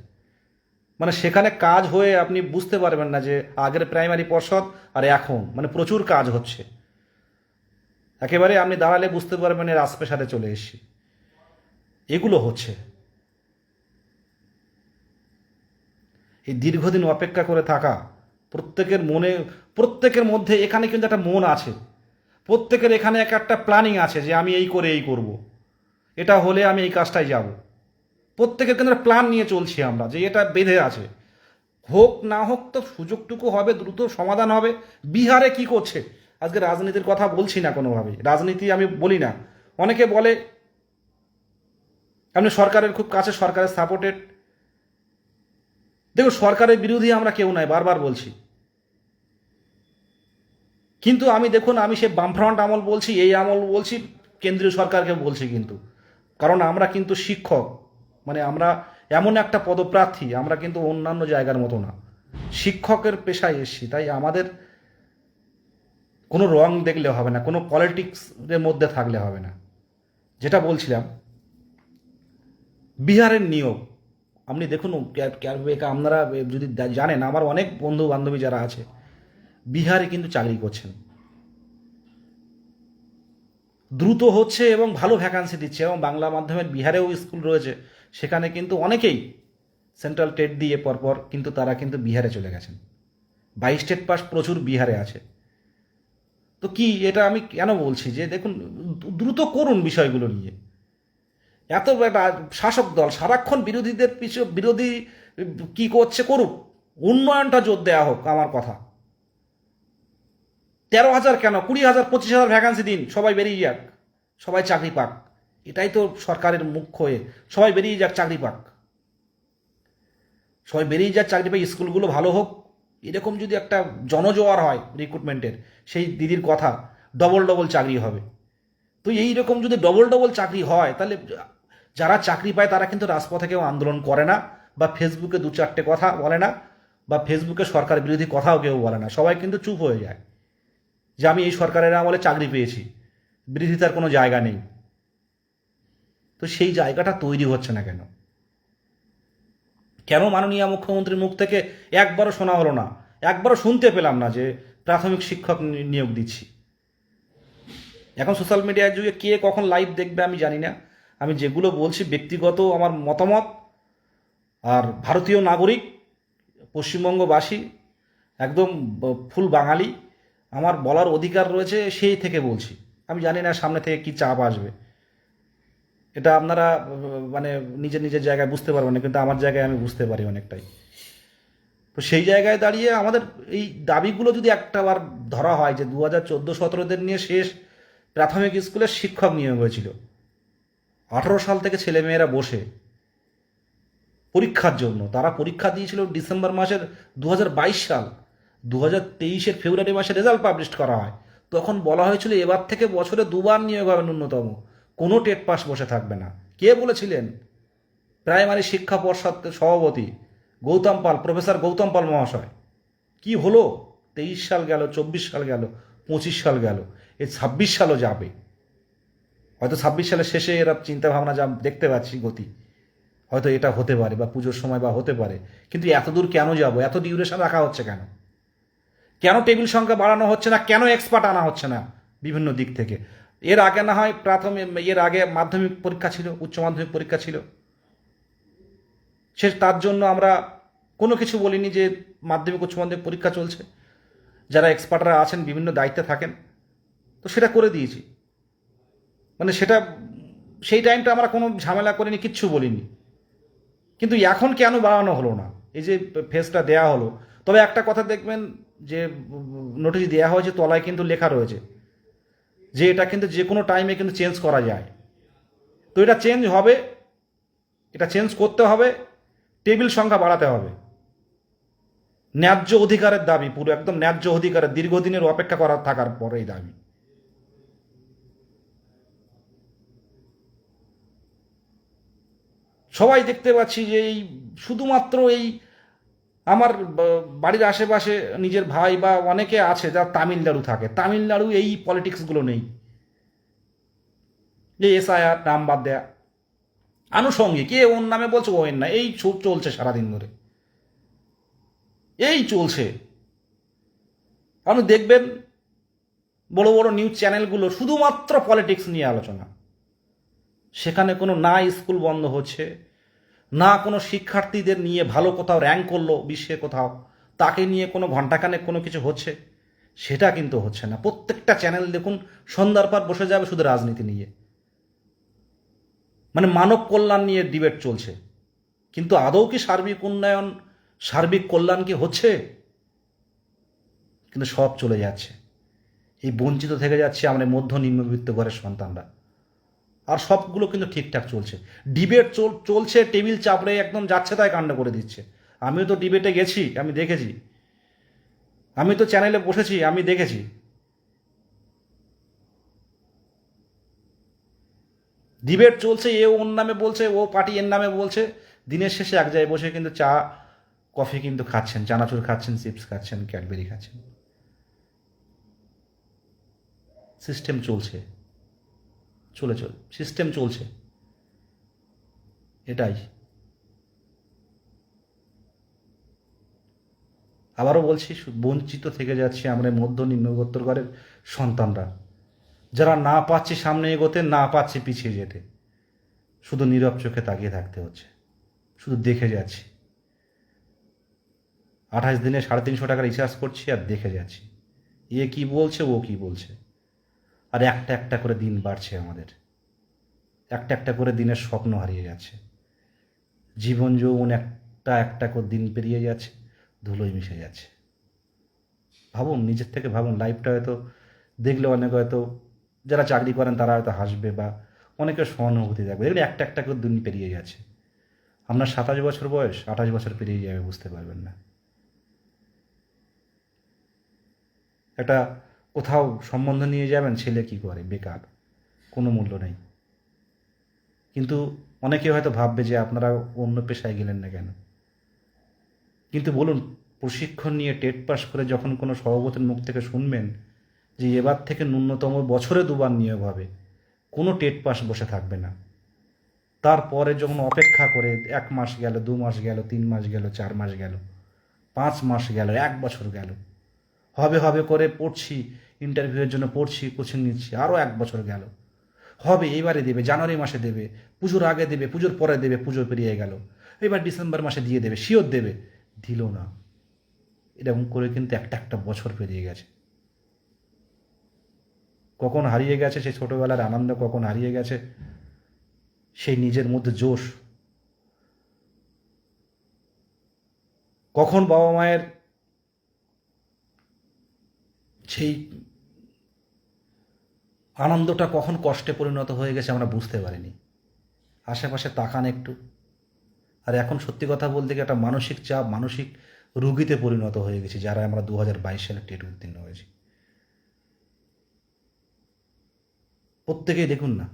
A: মানে সেখানে কাজ হয়ে আপনি বুঝতে পারবেন না যে আগের প্রাইমারি পর্ষদ আর এখন, মানে প্রচুর কাজ হচ্ছে। একেবারে আপনি দাঁড়ালে বুঝতে পারবেন এর আশপাশে চলে এসেছি। এগুলো হচ্ছে। এই দীর্ঘদিন অপেক্ষা করে থাকা, প্রত্যেকের মনে, প্রত্যেকের মধ্যে এখানে কিন্তু একটা মন আছে, প্রত্যেকের এখানে একটা প্ল্যানিং আছে যে আমি এই করে এই করব, এটা হলে আমি এই কাজটাই যাব। প্রত্যেকের কিন্তু প্ল্যান নিয়ে চলছি আমরা, যে এটা বেঁধে আছে। হোক না হোক তো সুযোগটুকু হবে, দ্রুত সমাধান হবে। বিহারে কি করছে, আজকে রাজনীতির কথা বলছি না কোনোভাবেই, রাজনীতি আমি বলি না। অনেকে বলে আপনি সরকারের খুব কাছে, সরকারের সাপোর্টেড। দেখুন, সরকারের বিরোধী আমরা কেউ নাই, বারবার বলছি। কিন্তু আমি দেখুন, আমি সে বামফ্রন্ট আমল বলছি, এই আমল বলছি, কেন্দ্রীয় সরকারকে বলছি কিন্তু, কারণ আমরা কিন্তু শিক্ষক, মানে আমরা এমন একটা পদপ্রার্থী, আমরা কিন্তু অন্যান্য জায়গার মতো না, শিক্ষকের পেশায় এসছি। তাই আমাদের কোনো রং দেখলে হবে না, কোনো পলিটিক্সের মধ্যে থাকলে হবে না। যেটা বলছিলাম, বিহারের নিয়োগ আপনি দেখুন, আপনারা যদি জানেন, আমার অনেক বন্ধু বান্ধবী যারা আছে বিহারে কিন্তু চাকরি করছেন, দ্রুত হচ্ছে এবং ভালো ভ্যাকান্সি দিচ্ছে। এবং বাংলা মাধ্যমের বিহারেও স্কুল রয়েছে, সেখানে কিন্তু অনেকেই সেন্ট্রাল টেট দিয়ে পরপর কিন্তু তারা কিন্তু বিহারে চলে গেছেন। 22 স্টেট পাস প্রচুর বিহারে আছে। তো কি এটা আমি কেন বলছি যে দেখুন, দ্রুত করুন বিষয়গুলো নিয়ে। এত একটা শাসক দল সারাক্ষণ বিরোধীদের পিছু, বিরোধী কি করছে করুক, উন্নয়নটা জোর দেওয়া হোক। আমার কথা, 13,000 কেন, 20,000, 25,000 ভ্যাকান্সি দিন, সবাই বেরিয়ে যাক, সবাই চাকরি পাক। এটাই তো সরকারের মুখ্য হয়ে, সবাই বেরিয়ে যাক, চাকরি পাক, সবাই বেরিয়ে যাক, চাকরি পাক, স্কুলগুলো ভালো হোক। এরকম যদি একটা জনজোয়ার হয় রিক্রুটমেন্টের, সেই দিদির কথা, ডবল ডবল চাকরি হবে। তো এই রকম যদি ডবল ডবল চাকরি হয়, তাহলে যারা চাকরি পায় তারা কিন্তু রাজপথে কেউ আন্দোলন করে না, বা ফেসবুকে 2-4টে কথা বলে না, বা ফেসবুকে সরকার বিরোধী কথাও কেউ বলে না। সবাই কিন্তু চুপ হয়ে যায় যে আমি এই সরকারের আমলে চাকরি পেয়েছি, বিরোধিতার কোনো জায়গা নেই। তো সেই জায়গাটা তৈরি হচ্ছে না কেন? কেন মাননীয় মুখ্যমন্ত্রীর মুখ থেকে একবারও শোনা হলো না, একবারও শুনতে পেলাম না যে প্রাথমিক শিক্ষক নিয়োগ দিচ্ছি। এখন সোশ্যাল মিডিয়ার যুগে কে কখন লাইভ দেখবে আমি জানি না। আমি যেগুলো বলছি ব্যক্তিগত আমার মতামত, আর ভারতীয় নাগরিক, পশ্চিমবঙ্গবাসী, একদম ফুল বাঙালি, আমার বলার অধিকার রয়েছে, সেই থেকে বলছি। আমি জানি না সামনে থেকে কি চাপ আসবে, এটা আপনারা মানে নিজের নিজের জায়গায় বুঝতে পারবেন না, কিন্তু আমার জায়গায় আমি বুঝতে পারি অনেকটাই। তো সেই জায়গায় দাঁড়িয়ে আমাদের এই দাবিগুলো যদি একটাবার ধরা হয়, যে 2014-17দের নিয়ে শেষ প্রাথমিক স্কুলের শিক্ষক নিয়োগ হয়েছিল, 18 সাল থেকে ছেলেমেয়েরা বসে পরীক্ষার জন্য, তারা পরীক্ষা দিয়েছিল ডিসেম্বর মাসের 2022 সাল, 2023-এর ফেব্রুয়ারি মাসে রেজাল্ট পাবলিশ করা হয়। তখন বলা হয়েছিল এবার থেকে বছরে 2বার নিয়োগ হবে ন্যূনতম, কোনো টেট পাস বসে থাকবে না। কে বলেছিলেন? প্রাইমারি শিক্ষা পর্ষদ সভাপতি গৌতম পাল, প্রফেসর গৌতম পাল মহাশয়। কি হলো? 23 সাল গেল, 24 সাল গেল, 25 সাল গেল, এই 26 সালও যাবে। হয়তো 26 সালের শেষে এরা চিন্তা ভাবনা যা দেখতে পাচ্ছি গতি, হয়তো এটা হতে পারে, বা পুজোর সময় বা হতে পারে। কিন্তু এত দূর কেন যাব? এত ডিউরেশন রাখা হচ্ছে কেন? কেন টেবিল সংখ্যা বাড়ানো হচ্ছে না? কেন এক্সপার্ট আনা হচ্ছে না বিভিন্ন দিক থেকে? এর আগে না হয় এর আগে মাধ্যমিক পরীক্ষা ছিল, উচ্চ মাধ্যমিক পরীক্ষা ছিল, তার জন্য আমরা কোনো কিছু বলিনি যে মাধ্যমিক উচ্চ মাধ্যমিক পরীক্ষা চলছে, যারা এক্সপার্টরা আছেন বিভিন্ন দায়িত্বে থাকেন, তো সেটা করে দিয়েছি। মানে সেটা সেই টাইমটা আমরা কোনো ঝামেলা করিনি, কিচ্ছু বলিনি। কিন্তু এখন কেন বাড়ানো হলো না? এই যে ফেসটা দেয়া হলো, তবে একটা কথা দেখবেন, যে নোটিশ দেওয়া হয়েছে তলায় কিন্তু লেখা রয়েছে যে এটা কিন্তু যে কোনো টাইমে কিন্তু চেঞ্জ করা যায়। তো এটা চেঞ্জ হবে, এটা চেঞ্জ করতে হবে, টেবিল সংখ্যা বাড়াতে হবে। ন্যায্য অধিকারের দাবি, পুরো একদম ন্যায্য অধিকারের, দীর্ঘদিনের অপেক্ষা করা থাকার পরে এই দাবি। সবাই দেখতে পাচ্ছি যে এই শুধুমাত্র এই আমার বাড়ির আশেপাশে নিজের ভাই বা অনেকে আছে যারা তামিলনাড়ু থাকে, তামিলনাড়ু এই পলিটিক্সগুলো নেই, যে এসআইআর নাম বাদ দেয়া, আনুষঙ্গিক, কে ওর নামে বলছে ও এর না, এই চলছে সারাদিন ধরে, এই চলছে। আপনি দেখবেন বড় বড় নিউজ চ্যানেলগুলো শুধুমাত্র পলিটিক্স নিয়ে আলোচনা, সেখানে কোনো না স্কুল বন্ধ হচ্ছে, না কোনো শিক্ষার্থীদের নিয়ে ভালো কোথাও র্যাঙ্ক করলো বিশ্বে কোথাও, তাকে নিয়ে কোনো ঘণ্টাখানেক কোনো কিছু হচ্ছে, সেটা কিন্তু হচ্ছে না। প্রত্যেকটা চ্যানেল দেখুন সন্ধ্যার পর বসে যাবে শুধু রাজনীতি নিয়ে, মানে মানব কল্যাণ নিয়ে ডিবেট চলছে। কিন্তু আদৌ কি সার্বিক উন্নয়ন, সার্বিক কল্যাণ কি হচ্ছে? কিন্তু সব চলে যাচ্ছে, এই বঞ্চিত থেকে যাচ্ছে আমরা মধ্য নিম্নবিত্ত ঘরের সন্তানরা। আর সবগুলো কিন্তু ঠিকঠাক চলছে, ডিবেট চলছে, টেবিল চাপড়ে একদম যাচ্ছে তাই কাণ্ড করে দিচ্ছে। আমিও তো ডিবেটে গেছি, আমি দেখেছি, আমি তো চ্যানেলে বসেছি, আমি দেখেছি। ডিবেট চলছে, এ ওর নামে বলছে, ও পার্টি এর নামে বলছে, দিনের শেষে এক জায়গায় বসে কিন্তু চা কফি কিন্তু খাচ্ছেন, চানাচুর খাচ্ছেন, চিপস খাচ্ছেন, ক্যাডবেরি খাচ্ছেন। সিস্টেম চলছে, সিস্টেম চলছে, এটাই। আবারও বলছি, বঞ্চিত থেকে যাচ্ছে আমরা মধ্য নিম্নবিত্ত ঘরের সন্তানরা, যারা না পাচ্ছি সামনে এগোতে, না পাচ্ছি পিছিয়ে যেতে, শুধু নীরব চোখে তাকিয়ে থাকতে হচ্ছে, শুধু দেখে যাচ্ছি। 28 দিনে 350 টাকা রিচার্জ করছি আর দেখে যাচ্ছি, এ কি বলছে, ও কি বলছে, আর একটা একটা করে দিন বাড়ছে আমাদের, একটা একটা করে দিনের স্বপ্ন হারিয়ে যাচ্ছে, জীবন যৌবন একটা একটা করে দিন পেরিয়ে যাচ্ছে, ধুলোয় মিশে যাচ্ছে। ভাবুন, নিজের থেকে ভাবুন, লাইফটা হয়তো দেখলে অনেকে হয়তো যারা চাকরি করেন তারা হয়তো হাসবে, বা অনেকের সহানুভূতি থাকবে, দেখলে একটা একটা করে দিন পেরিয়ে যাচ্ছে। আপনার 27 বছর বয়স, 28 বছর পেরিয়ে যাবে, বুঝতে পারবেন না। একটা কোথাও সম্বন্ধ নিয়ে যাবেন, ছেলে কি করে, বেকার, কোনো মূল্য নেই। কিন্তু অনেকে হয়তো ভাববে যে আপনারা অন্য পেশায় গেলেন না কেন। কিন্তু বলুন, প্রশিক্ষণ নিয়ে টেট পাস করে যখন কোনো সভাপতির মুখ থেকে শুনবেন যে এবার থেকে ন্যূনতম বছরে 2বার নিয়োগ হবে, কোনো টেট পাস বসে থাকবে না, তারপরে যখন অপেক্ষা করে 1 মাস গেল, 2 মাস গেল, 3 মাস গেল, 4 মাস গেল, 5 মাস গেল, 1 বছর গেল, হবে হবে করে পড়ছি, ইন্টারভিউয়ের জন্য পড়ছি, কোচিং নিচ্ছি, আরও 1 বছর গেল, হবে এবারে দেবে, জানুয়ারি মাসে দেবে, পুজোর আগে দেবে, পুজোর পরে দেবে, পুজো পেরিয়ে গেল, এবার ডিসেম্বর মাসে দিয়ে দেবে, শিওর দেবে, দিল না। এরকম করে কিন্তু একটা একটা বছর পেরিয়ে গেছে। কখন হারিয়ে গেছে সেই ছোটোবেলার আনন্দ, কখন হারিয়ে গেছে সেই নিজের মধ্যে জোশ, কখন বাবা মায়ের সেই আনন্দটা কখন কষ্টে পরিণত হয়ে গেছে আমরা বুঝতে পারিনি। আশেপাশে তাকান একটু, আর এখন সত্যি কথা বলতে গিয়ে একটা মানসিক চাপ, মানসিক রুগীতে পরিণত হয়ে গেছি যারা আমরা 2022 সালে টেট উত্তীর্ণ হয়েছি। প্রত্যেকেই দেখুন না,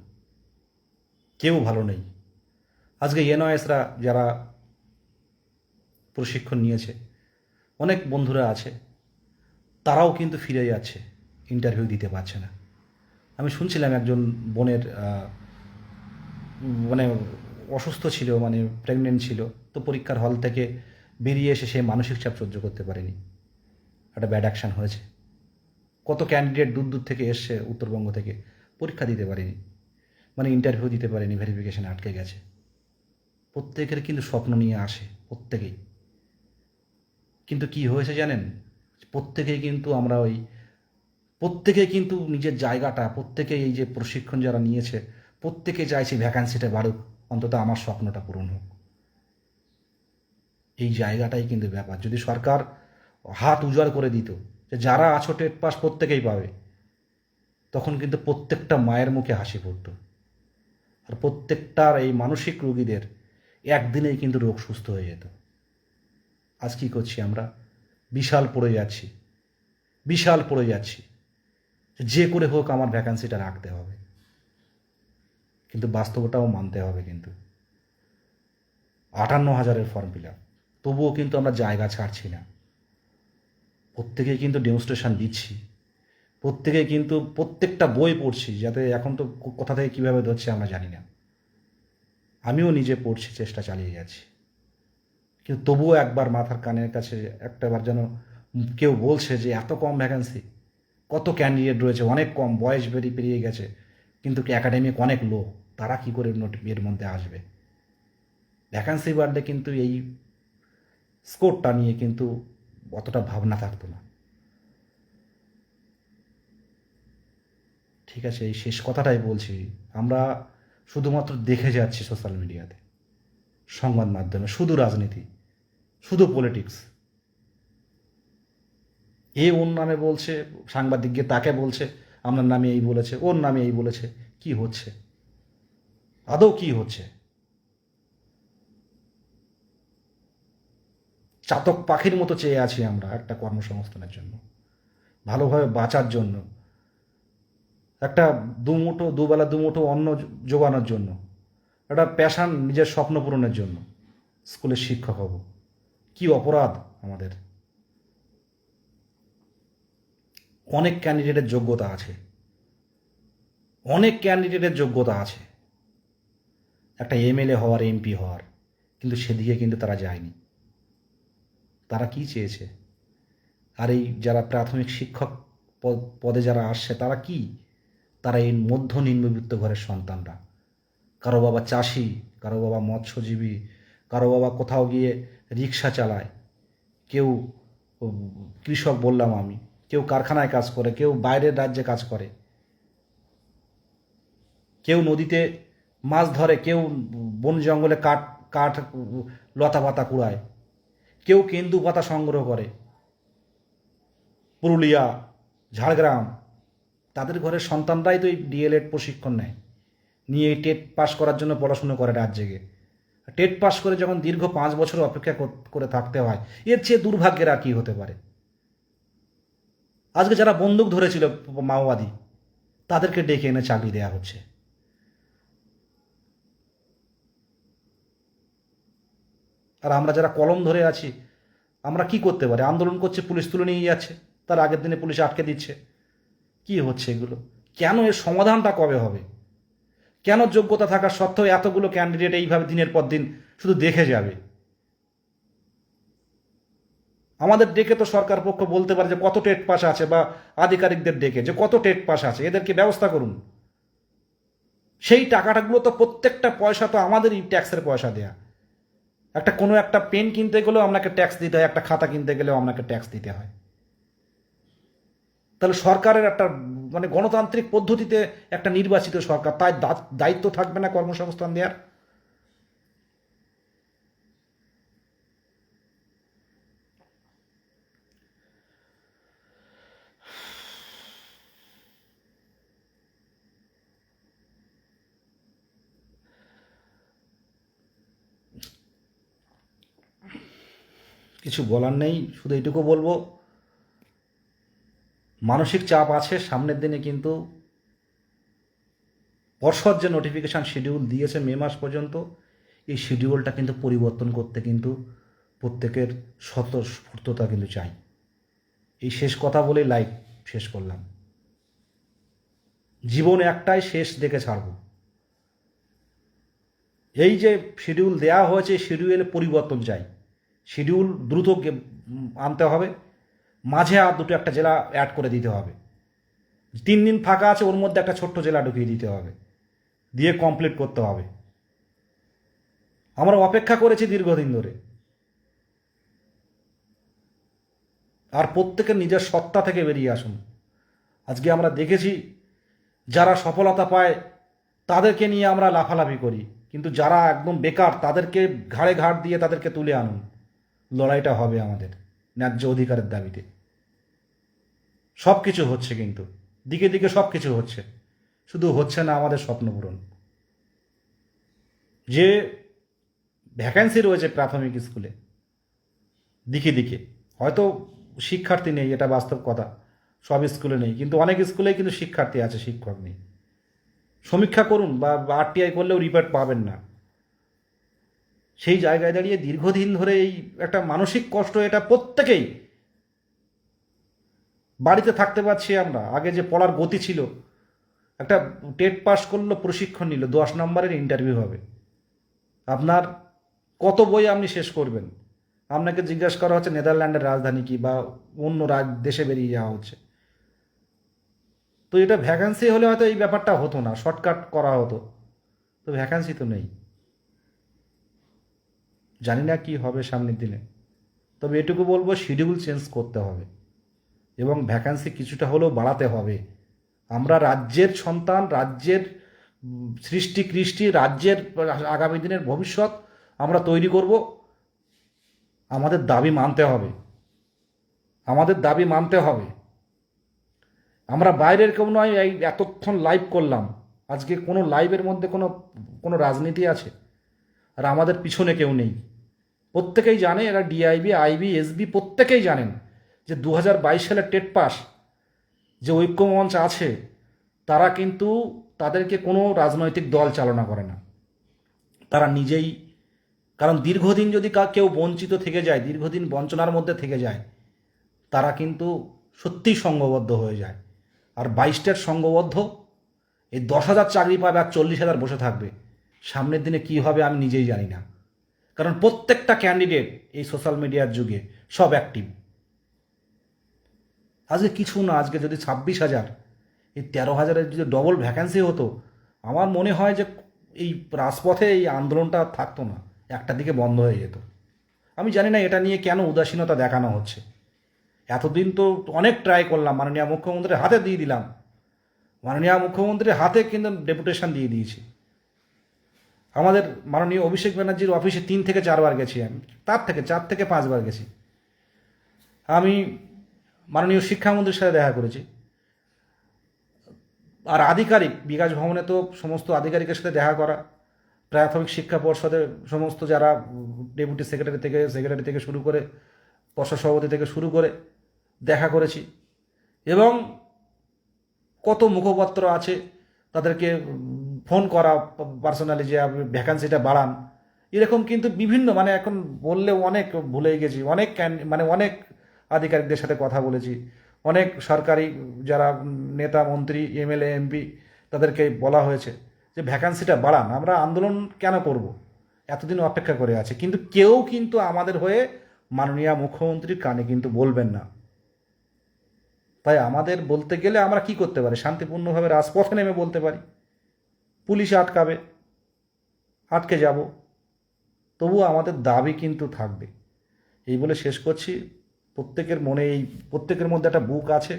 A: কেউ ভালো নেই। আজকে এনওএসরা যারা প্রশিক্ষণ নিয়েছে, অনেক বন্ধুরা আছে, তারাও কিন্তু ফিরে যাচ্ছে, ইন্টারভিউ দিতে পারছে না। আমি শুনছিলাম একজন বোনের মানে অসুস্থ ছিল, মানে প্রেগনেন্ট ছিল, তো পরীক্ষার হল থেকে বেরিয়ে এসে সে মানসিক চাপ সহ্য করতে পারেনি, একটা ব্যাড অ্যাকশান হয়েছে। কত ক্যান্ডিডেট দূর দূর থেকে এসছে, উত্তরবঙ্গ থেকে, পরীক্ষা দিতে পারেনি, মানে ইন্টারভিউ দিতে পারেনি, ভেরিফিকেশানে আটকে গেছে। প্রত্যেকের কিন্তু স্বপ্ন নিয়ে আসে, প্রত্যেকেই। কিন্তু কি হয়েছে জানেন, প্রত্যেকেই কিন্তু আমরা প্রত্যেকেই কিন্তু নিজের জায়গাটা, প্রত্যেকেই এই যে প্রশিক্ষণ যারা নিয়েছে প্রত্যেকে চাইছে ভ্যাকান্সিটা বাড়ুক, অন্তত আমার স্বপ্নটা পূরণ হোক। এই জায়গাটাই কিন্তু ব্যাপার। যদি সরকার হাত উজাড় করে দিত যে যারা আছো টেট পাস প্রত্যেকেই পাবে, তখন কিন্তু প্রত্যেকটা মায়ের মুখে হাসি ফুটত, আর প্রত্যেকটার এই মানসিক রোগীদের একদিনেই কিন্তু রোগ সুস্থ হয়ে যেত। আজ কী করছি আমরা? বিশাল পড়ে যাচ্ছি, বিশাল পড়ে যাচ্ছি, যে করে হোক আমার ভ্যাকান্সিটা রাখতে হবে। কিন্তু বাস্তবটাও মানতে হবে, কিন্তু 58,000-এর ফর্ম ফিল আপ, তবুও কিন্তু আমরা জায়গা ছাড়ছি না। প্রত্যেকেই কিন্তু ডেমনস্ট্রেশন দিচ্ছি, প্রত্যেকেই কিন্তু প্রত্যেকটা বই পড়ছি, যাতে এখন তো কোথা থেকে কীভাবে ধরছে আমরা জানি না। আমিও নিজে পড়ছি, চেষ্টা চালিয়ে যাচ্ছি, কিন্তু তবুও একবার মাথার কানের কাছে একটাবার যেন কেউ বলছে যে এত কম ভ্যাকান্সি, কত ক্যান্ডিডেট রয়েছে, অনেক কম, বয়স পেরিয়ে গেছে, কিন্তু একাডেমিক অনেক লো, তারা কী করে এর মধ্যে আসবে? ভ্যাকান্সি বাড়লে কিন্তু এই স্কোরটা নিয়ে কিন্তু অতটা ভাবনা থাকতো না। ঠিক আছে, এই শেষ কথাটাই বলছি, আমরা শুধুমাত্র দেখে যাচ্ছি সোশ্যাল মিডিয়াতে, সংবাদ মাধ্যমে, শুধু রাজনীতি, শুধু পলিটিক্স। এ ওর নামে বলছে, সাংবাদিক গিয়ে তাকে বলছে আপনার নামে এই বলেছে, ওর নামে এই বলেছে। কি হচ্ছে আদৌ, কি হচ্ছে? চাতক পাখির মতো চেয়ে আছি আমরা একটা কর্মসংস্থানের জন্য, ভালোভাবে বাঁচার জন্য, একটা দুবেলা দুমুঠো অন্ন জোগানোর জন্য, একটা প্যাশান, নিজের স্বপ্ন পূরণের জন্য স্কুলের শিক্ষক হব। কি অপরাধ আমাদের! অনেক ক্যান্ডিডেটের যোগ্যতা আছে, অনেক ক্যান্ডিডেটের যোগ্যতা আছে একটা এমএলএ হওয়ার, এমপি হওয়ার, কিন্তু সেদিকে কিন্তু তারা যায়নি। তারা কি চেয়েছে? আর এই যারা প্রাথমিক শিক্ষক পদে যারা আসছে, তারা কি? তারা এই মধ্য নিম্নবিত্ত ঘরের সন্তানরা। কারো বাবা চাষি, কারো বাবা মৎস্যজীবী, কারো বাবা কোথাও গিয়ে রিক্সা চালায়, কেউ কৃষক বললাম আমি, কেউ কারখানায় কাজ করে, কেউ বাইরের রাজ্যে কাজ করে, কেউ নদীতে মাছ ধরে, কেউ বন জঙ্গলে কাঠ কাঠ লতা পাতা কুড়ায়, কেউ কেন্দু পাতা সংগ্রহ করে, পুরুলিয়া, ঝাড়গ্রাম, তাদের ঘরের সন্তানরাই তো এই ডিএলএড প্রশিক্ষণ নেয়, নিয়ে এই টেট পাস করার জন্য পড়াশুনো করে রাত জেগে। টেট পাস করে যখন দীর্ঘ 5 বছর অপেক্ষা করে থাকতে হয়, এর চেয়ে দুর্ভাগ্যের আর কী হতে পারে? আজকে যারা বন্দুক ধরেছিল মাওবাদী, তাদেরকে ডেকে এনে চাকরি দেওয়া হচ্ছে। আর আমরা যারা কলম ধরে আছি, আমরা কি করতে পারি? আন্দোলন করছে, পুলিশ তুলে নিয়ে যাচ্ছে, তার আগের দিনে পুলিশ আটকে দিচ্ছে। কি হচ্ছে এগুলো? কেন? এর সমাধানটা কবে হবে? কেন যোগ্যতা থাকা সত্ত্বেও এতগুলো ক্যান্ডিডেট এইভাবে দিনের পর দিন শুধু দেখে যাবে? আমাদের ডেকে তো সরকার পক্ষ বলতে পারে যে কত টেট পাস আছে, বা আধিকারিকদের ডেকে যে কত টেট পাস আছে, এদেরকে ব্যবস্থা করুন। সেই টাকাটাগুলো তো প্রত্যেকটা পয়সা তো আমাদেরই ট্যাক্সের পয়সা দেয়া। কোনো একটা পেন কিনতে গেলেও আপনাকে ট্যাক্স দিতে হয়, একটা খাতা কিনতে গেলেও আপনাকে ট্যাক্স দিতে হয়। তাহলে সরকারের একটা গণতান্ত্রিক পদ্ধতিতে একটা নির্বাচিত সরকার, তাই দায়িত্ব থাকবে না কর্মসংস্থান দেওয়ার? কিছু বলার নেই, শুধু এইটুকু বলবো, মানসিক চাপ আছে সামনের দিনে, কিন্তু পর্ষদ যে নোটিফিকেশান শিডিউল দিয়েছে মে মাস পর্যন্ত, এই শিডিউলটা কিন্তু পরিবর্তন করতে কিন্তু প্রত্যেকের স্বতঃস্ফূর্ততা কিন্তু চাই। এই শেষ কথা বলেই লাইভ শেষ করলাম। জীবন একটাই, শেষ দেখে ছাড়ব। এই যে শিডিউল দেওয়া হয়েছে, শিডিউলে পরিবর্তন চাই। শিডিউল দ্রুত আনতে হবে, মাঝে আর দুটো একটা জেলা অ্যাড করে দিতে হবে। 3 দিন ফাঁকা আছে, ওর মধ্যে একটা ছোট্ট জেলা ঢুকিয়ে দিতে হবে, দিয়ে কমপ্লিট করতে হবে। আমরা অপেক্ষা করেছি দীর্ঘদিন ধরে। আর প্রত্যেকের নিজের সত্তা থেকে বেরিয়ে আসুন। আজকে আমরা দেখেছি যারা সফলতা পায় তাদেরকে নিয়ে আমরা লাফালাফি করি, কিন্তু যারা একদম বেকার তাদেরকে ঘাড়ে ঘাড় দিয়ে তাদেরকে তুলে আনুন। লড়াইটা হবে আমাদের ন্যায্য অধিকারের দাবিতে। সব কিছু হচ্ছে, কিন্তু দিকে দিকে সব কিছু হচ্ছে, শুধু হচ্ছে না আমাদের স্বপ্ন পূরণ। যে ভ্যাকেন্সি রয়েছে প্রাথমিক স্কুলে দিকে দিকে, হয়তো শিক্ষার্থী নেই, এটা বাস্তব কথা, সব স্কুলে নেই, কিন্তু অনেক স্কুলেই কিন্তু শিক্ষার্থী আছে, শিক্ষক নেই। সমীক্ষা করুন বা আরটিআই করলেও রিপোর্ট পাবেন না। সেই জায়গায় দাঁড়িয়ে দীর্ঘদিন ধরে এই একটা মানসিক কষ্ট, এটা প্রত্যেকেই। বাড়িতে থাকতে পারছি আমরা, আগে যে পড়ার গতি ছিল, একটা টেট পাস করলো, প্রশিক্ষণ নিল, 10 নম্বরের ইন্টারভিউ হবে, আপনার কত বই আপনি শেষ করবেন? আপনাকে জিজ্ঞাসা করা হচ্ছে নেদারল্যান্ডের রাজধানী কি, বা অন্য দেশে বেরিয়ে যাওয়া হচ্ছে। তো এটা ভ্যাকান্সি হলে হয়তো এই ব্যাপারটা হতো না, শর্টকাট করা হতো, তো ভ্যাকান্সি তো নেই। জানি না কি হবে সামনের দিনে, তবে এটুকু বলবো, শিডিউল চেঞ্জ করতে হবে এবং ভ্যাকান্সি কিছুটা হলেও বাড়াতে হবে। আমরা রাজ্যের সন্তান, রাজ্যের সৃষ্টি কৃষ্টি, রাজ্যের আগামী দিনের ভবিষ্যৎ আমরা তৈরি করব। আমাদের দাবি মানতে হবে, আমাদের দাবি মানতে হবে। আমরা বাইরের কেউ নয়, এই এতক্ষণ লাইভ করলাম, আজকে কোনো লাইভের মধ্যে কোনো কোনো রাজনীতি আছে? আর আমাদের পিছনে কেউ নেই, প্রত্যেকেই জানে, এরা ডিআইবি, আইবি, এসবি প্রত্যেকেই জানেন যে 2022 সালের টেট পাস যে ঐক্যমঞ্চ আছে, তারা কিন্তু তাদেরকে কোনো রাজনৈতিক দল চালনা করে না, তারা নিজেই। কারণ দীর্ঘদিন যদি কেউ বঞ্চিত থেকে যায়, দীর্ঘদিন বঞ্চনার মধ্যে থেকে যায়, তারা কিন্তু সত্যিই সংঘবদ্ধ হয়ে যায়। আর 22টার সংঘবদ্ধ, এই 10,000 চাকরি পাবে আর 40,000 বসে থাকবে। সামনের দিনে কি হবে আমি নিজেই জানি না, কারণ প্রত্যেকটা ক্যান্ডিডেট এই সোশ্যাল মিডিয়ার যুগে সব অ্যাক্টিভ। আজকে কিছু না, আজকে যদি 26,000, এই 13,000-এর যদি ডবল ভ্যাকেন্সি হতো, আমার মনে হয় যে এই রাজপথে এই আন্দোলনটা আর থাকতো না, একটা দিকে বন্ধ হয়ে যেত। আমি জানি না এটা নিয়ে কেন উদাসীনতা দেখানো হচ্ছে। এতদিন তো অনেক ট্রাই করলাম, মাননীয় মুখ্যমন্ত্রীর হাতে দিয়ে দিলাম, মাননীয় মুখ্যমন্ত্রীর হাতে কিন্তু ডেপুটেশন দিয়ে দিয়েছি। আমাদের মাননীয় অভিষেক ব্যানার্জির অফিসে 3 থেকে 4 বার গেছি আমি, তার থেকে 4 থেকে 5 বার গেছি। আমি মাননীয় শিক্ষামন্ত্রীর সাথে দেখা করেছি। আর আধিকারিক, বিকাশ ভবনে তো সমস্ত আধিকারিকের সাথে দেখা করা, প্রাথমিক শিক্ষা পর্ষদের সমস্ত যারা ডেপুটি সেক্রেটারি থেকে শুরু করে, পর্ষদ সভাপতি থেকে শুরু করে দেখা করেছি। এবং কত মুখপত্র আছে, তাদেরকে ফোন করা পার্সোনালি যে আপনি ভ্যাকান্সিটা বাড়ান, এরকম কিন্তু বিভিন্ন, এখন বললে অনেক ভুলে গেছি, অনেক অনেক আধিকারিকদের সাথে কথা বলেছি, অনেক সরকারি যারা নেতা মন্ত্রী এমএলএ এমপি, তাদেরকে বলা হয়েছে যে ভ্যাকান্সিটা বাড়ান, আমরা আন্দোলন কেন করব, এতদিন অপেক্ষা করে আছে, কিন্তু কেউ কিন্তু আমাদের হয়ে মাননীয় মুখ্যমন্ত্রীর কানে কিন্তু বলবেন না। তাই আমাদের বলতে গেলে আমরা কি করতে পারি? শান্তিপূর্ণভাবে রাজপথে নেমে বলতে পারি, পুলিশে আটকাবে, আটকে যাব, তবুও আমাদের দাবি কিন্তু থাকবে। এই বলে শেষ করছি। প্রত্যেকের মনে প্রত্যেকের মধ্যে একটা বুক আছে।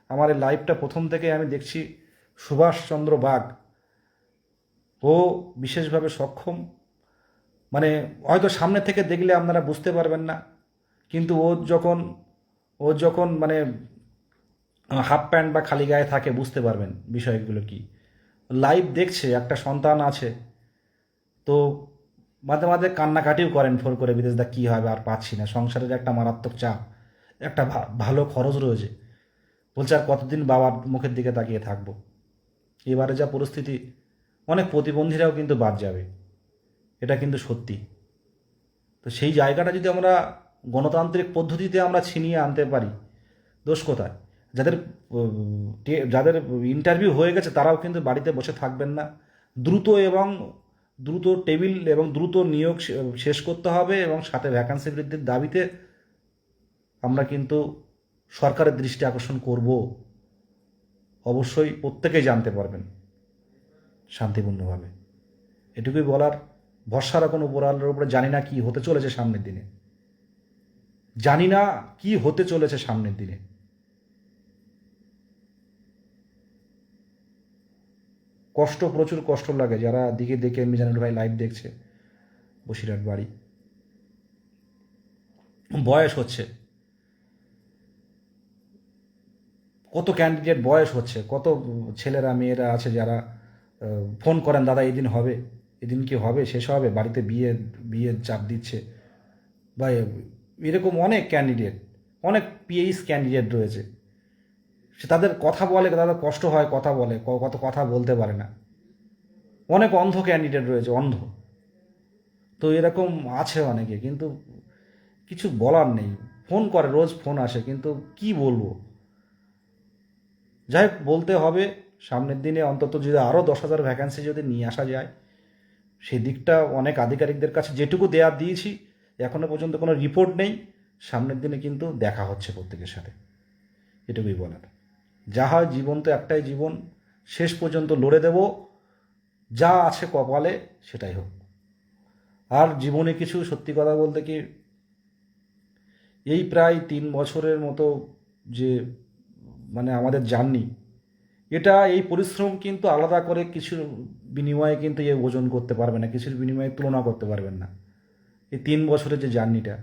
A: আমার এই লাইভটা প্রথম থেকে আমি দেখছি সুভাষচন্দ্র বাগ, ও বিশেষভাবে সক্ষম। মানে হয়তো সামনে থেকে দেখলে আপনারা বুঝতে পারবেন না, কিন্তু ও যখন মানে হাফ প্যান্ট বা খালি গায়ে থাকে বুঝতে পারবেন বিষয়গুলো কি। লাইভ দেখছে, একটা সন্তান আছে, তো মাঝে মাঝে কান্নাকাটিও করেন ফোন করে, বিদেশদা কী হবে আর পাচ্ছি না, সংসারের একটা মারাত্মক চাপ, একটা ভালো খরচ রয়েছে, বলছে আর কতদিন বাবার মুখের দিকে তাকিয়ে থাকবো। এবারে যা পরিস্থিতি, অনেক প্রতিবন্ধীরাও কিন্তু বাদ যাবে, এটা কিন্তু সত্যি। তো সেই জায়গাটা যদি আমরা গণতান্ত্রিক পদ্ধতিতে আমরা ছিনিয়ে আনতে পারি, দোষ কোথায়? যাদের যাদের ইন্টারভিউ হয়ে গেছে তারাও কিন্তু বাড়িতে বসে থাকবেন না। দ্রুত টেবিল এবং দ্রুত নিয়োগ শেষ করতে হবে, এবং সাথে ভ্যাকান্সি বৃদ্ধির দাবিতে আমরা কিন্তু সরকারের দৃষ্টি আকর্ষণ করব। অবশ্যই প্রত্যেকেই জানতে পারবেন শান্তিপূর্ণভাবে। এটুকুই বলার। ভরসা রাখুন উপরালার উপরে। জানি না কি হতে চলেছে সামনের দিনে, জানি না কি হতে চলেছে সামনের দিনে। প্রচুর কষ্ট লাগে যারা দিকে দেখে মিজানুর ভাই লাইভ দেখছে, বসিরহাট বাড়ি। বয়স হচ্ছে, কত ক্যান্ডিডেট বয়স হচ্ছে, কত ছেলেরা মেয়েরা আছে যারা ফোন করেন, দাদা এদিন হবে, এদিন কি হবে, শেষ হবে, বাড়িতে বিয়ের চাপ দিচ্ছে, বা এরকম অনেক ক্যান্ডিডেট, অনেক পিএইচ ক্যান্ডিডেট রয়েছে। সে তাদের কথা বলে, তাদের কষ্ট হয়, কথা বলে, কত কথা বলতে পারে না। অনেক অন্ধ ক্যান্ডিডেট রয়েছে, অন্ধ। তো এরকম আছে অনেকে, কিন্তু কিছু বলার নেই। ফোন করে, রোজ ফোন আসে, কিন্তু কি বলবো। যাই হোক, বলতে হবে। সামনের দিনে অন্তত যদি আরও 10,000 ভ্যাকান্সি যদি নিয়ে আসা যায়, সেই দিকটা অনেক আধিকারিকদের কাছে যেটুকু দেওয়ার দিয়েছি, এখনও পর্যন্ত কোনো রিপোর্ট নেই। সামনের দিনে কিন্তু দেখা হচ্ছে প্রত্যেকের সাথে, এটুকুই বলার। যা হয়, জীবন তো একটাই জীবন, শেষ পর্যন্ত লড়ে দেব, যা আছে কপালে সেটাই হোক। আর জীবনে কিছু সত্যি কথা বলতে কি, এই প্রায় 3 বছরের মতো যে মানে আমাদের জার্নি, এই পরিশ্রম কিন্তু আলাদা করে কিছুর বিনিময়ে কিন্তু ওজন করতে পারবে না, কিছুর বিনিময়ে তুলনা করতে পারবেন না। এই 3 বছরের যে জার্নিটা,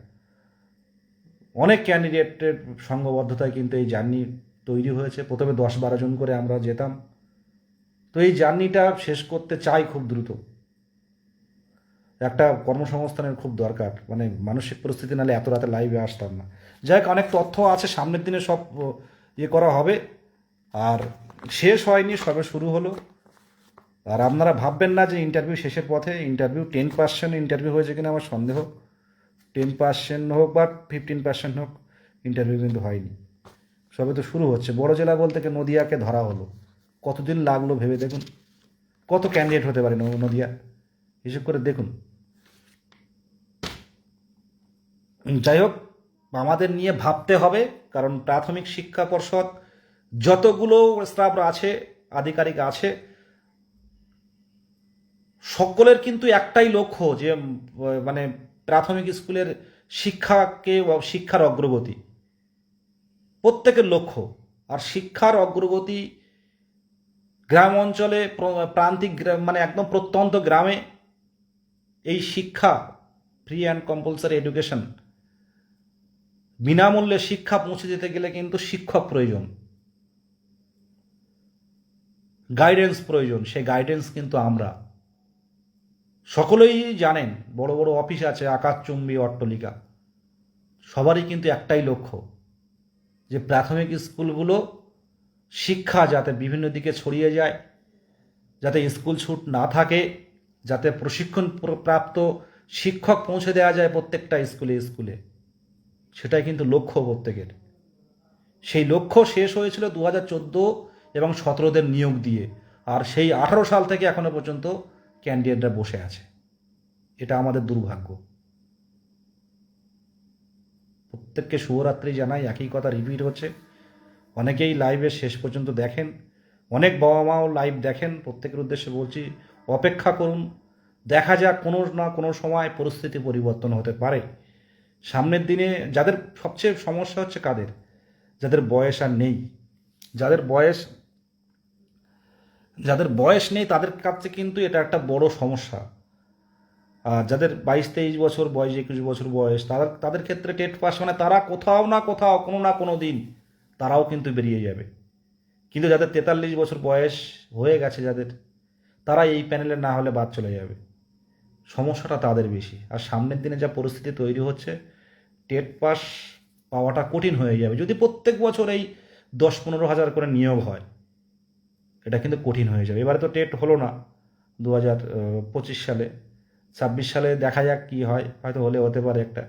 A: অনেক ক্যান্ডিডেটের সংঘবদ্ধতায় কিন্তু এই জার্নি তৈরি হয়েছে। প্রথমে 10-12 জন করে আমরা যেতাম, তো এই জার্নিটা শেষ করতে চাই খুব দ্রুত। একটা কর্মসংস্থানের খুব দরকার, মানে মানসিক পরিস্থিতি, নাহলে এত রাতে লাইভে আসতাম না। যাই হোক, অনেক তথ্য আছে, সামনের দিনে সব করা হবে। আর শেষ হয়নি, সবে শুরু হলো। আর আপনারা ভাববেন না যে ইন্টারভিউ শেষের পথে। ইন্টারভিউ 10% ইন্টারভিউ হয়েছে কিনা আমার সন্দেহ। 10% হোক বা 15% হোক, ইন্টারভিউ কিন্তু হয়নি, সবে তো শুরু হচ্ছে। বড় জেলা বলতে কি নদিয়াকে ধরা হলো, কতদিন লাগলো ভেবে দেখুন। কত ক্যান্ডিডেট হতে পারে নদিয়া, হিসেব করে দেখুন। যাই হোক, আমাদের নিয়ে ভাবতে হবে, কারণ প্রাথমিক শিক্ষা পর্ষদ যতগুলো স্টাফ আছে, আধিকারিক আছে, সকলের কিন্তু একটাই লক্ষ্য, যে মানে প্রাথমিক স্কুলের শিক্ষার অগ্রগতি প্রত্যেকের লক্ষ্য। আর শিক্ষার অগ্রগতি গ্রাম অঞ্চলে, প্রান্তিক মানে একদম প্রত্যন্ত গ্রামে এই শিক্ষা, ফ্রি অ্যান্ড কম্পালসারি এডুকেশন, বিনামূল্যে শিক্ষা পৌঁছে দিতে গেলে কিন্তু শিক্ষক প্রয়োজন, গাইডেন্স প্রয়োজন। সেই গাইডেন্স কিন্তু আমরা সকলেই জানেন। বড় বড় অফিস আছে, আকাশচুম্বী অট্টালিকা, সবারই কিন্তু একটাই লক্ষ্য, যে প্রাথমিক স্কুলগুলো শিক্ষা যাতে বিভিন্ন দিকে ছড়িয়ে যায়, যাতে স্কুল ছুট না থাকে, যাতে প্রশিক্ষণ প্রাপ্ত শিক্ষক পৌঁছে দেওয়া যায় প্রত্যেকটা স্কুলে স্কুলে, সেটাই কিন্তু লক্ষ্য প্রত্যেকের। সেই লক্ষ্য শেষ হয়েছিল 2014 এবং 2017 নিয়োগ দিয়ে, আর সেই 18 সাল থেকে এখনো পর্যন্ত ক্যান্ডিডেটরা বসে আছে। এটা আমাদের দুর্ভাগ্য। প্রত্যেককে শুভরাত্রি জানাই, একই কথা রিপিট হচ্ছে। অনেকেই লাইভে শেষ পর্যন্ত দেখেন, অনেক বাবা মাও লাইভ দেখেন। প্রত্যেকের উদ্দেশ্যে বলছি, অপেক্ষা করুন, দেখা যাক, কোনো না কোনো সময় পরিস্থিতি পরিবর্তন হতে পারে সামনের দিনে। যাদের সবচেয়ে সমস্যা হচ্ছে কাদের, যাদের বয়স আর নেই, যাদের বয়স যাদের বয়স নেই তাদের কাছে কিন্তু এটা একটা বড় সমস্যা। আর যাদের 22-23 বছর বয়স, 21 বছর বয়স, তাদের ক্ষেত্রে টেট পাস মানে তারা কোথাও না কোথাও কোনো না কোনো দিন তারাও কিন্তু বেরিয়ে যাবে। কিন্তু যাদের 43 বছর বয়স হয়ে গেছে, যাদের, তারা এই প্যানেলে না হলে বাদ চলে যাবে। সমস্যাটা তাদের বেশি। আর সামনের দিনে যা পরিস্থিতি তৈরি হচ্ছে, টেট পাস পাওয়াটা কঠিন হয়ে যাবে যদি প্রত্যেক বছর এই 10-15 হাজার করে নিয়োগ হয়। এটা কিন্তু কঠিন হয়ে যাবে। এবারে তো টেট হলো না 2025 সালে, 26 সালে দেখা যাক কি হয়, হয়তো হলে হতে পারে একটা।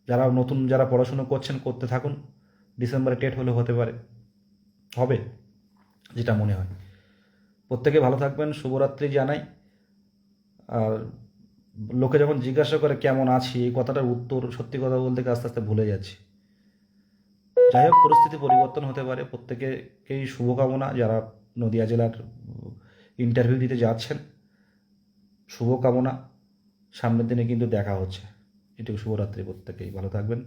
A: যারা নতুন, যারা পড়াশুনো করছেন করতে থাকুন, ডিসেম্বরে টেট হলে হতে পারে, হবে, যেটা মনে হয়। প্রত্যেকে ভালো থাকবেন, শুভরাত্রি জানাই। আর লোকে যখন জিজ্ঞাসা করে কেমন আছি, এই কথাটার উত্তর সত্যি কথা বলতে গিয়ে আস্তে আস্তে ভুলে যাচ্ছি। যাই হোক, পরিস্থিতি পরিবর্তন হতে পারে। প্রত্যেকেই শুভকামনা, যারা নদিয়া জেলার ইন্টারভিউ দিতে যাচ্ছেন, শুভকামনা। সামনের দিনে কিন্তু দেখা হচ্ছে। এটুকু, শুভরাত্রি, প্রত্যেকেই ভালো থাকবেন।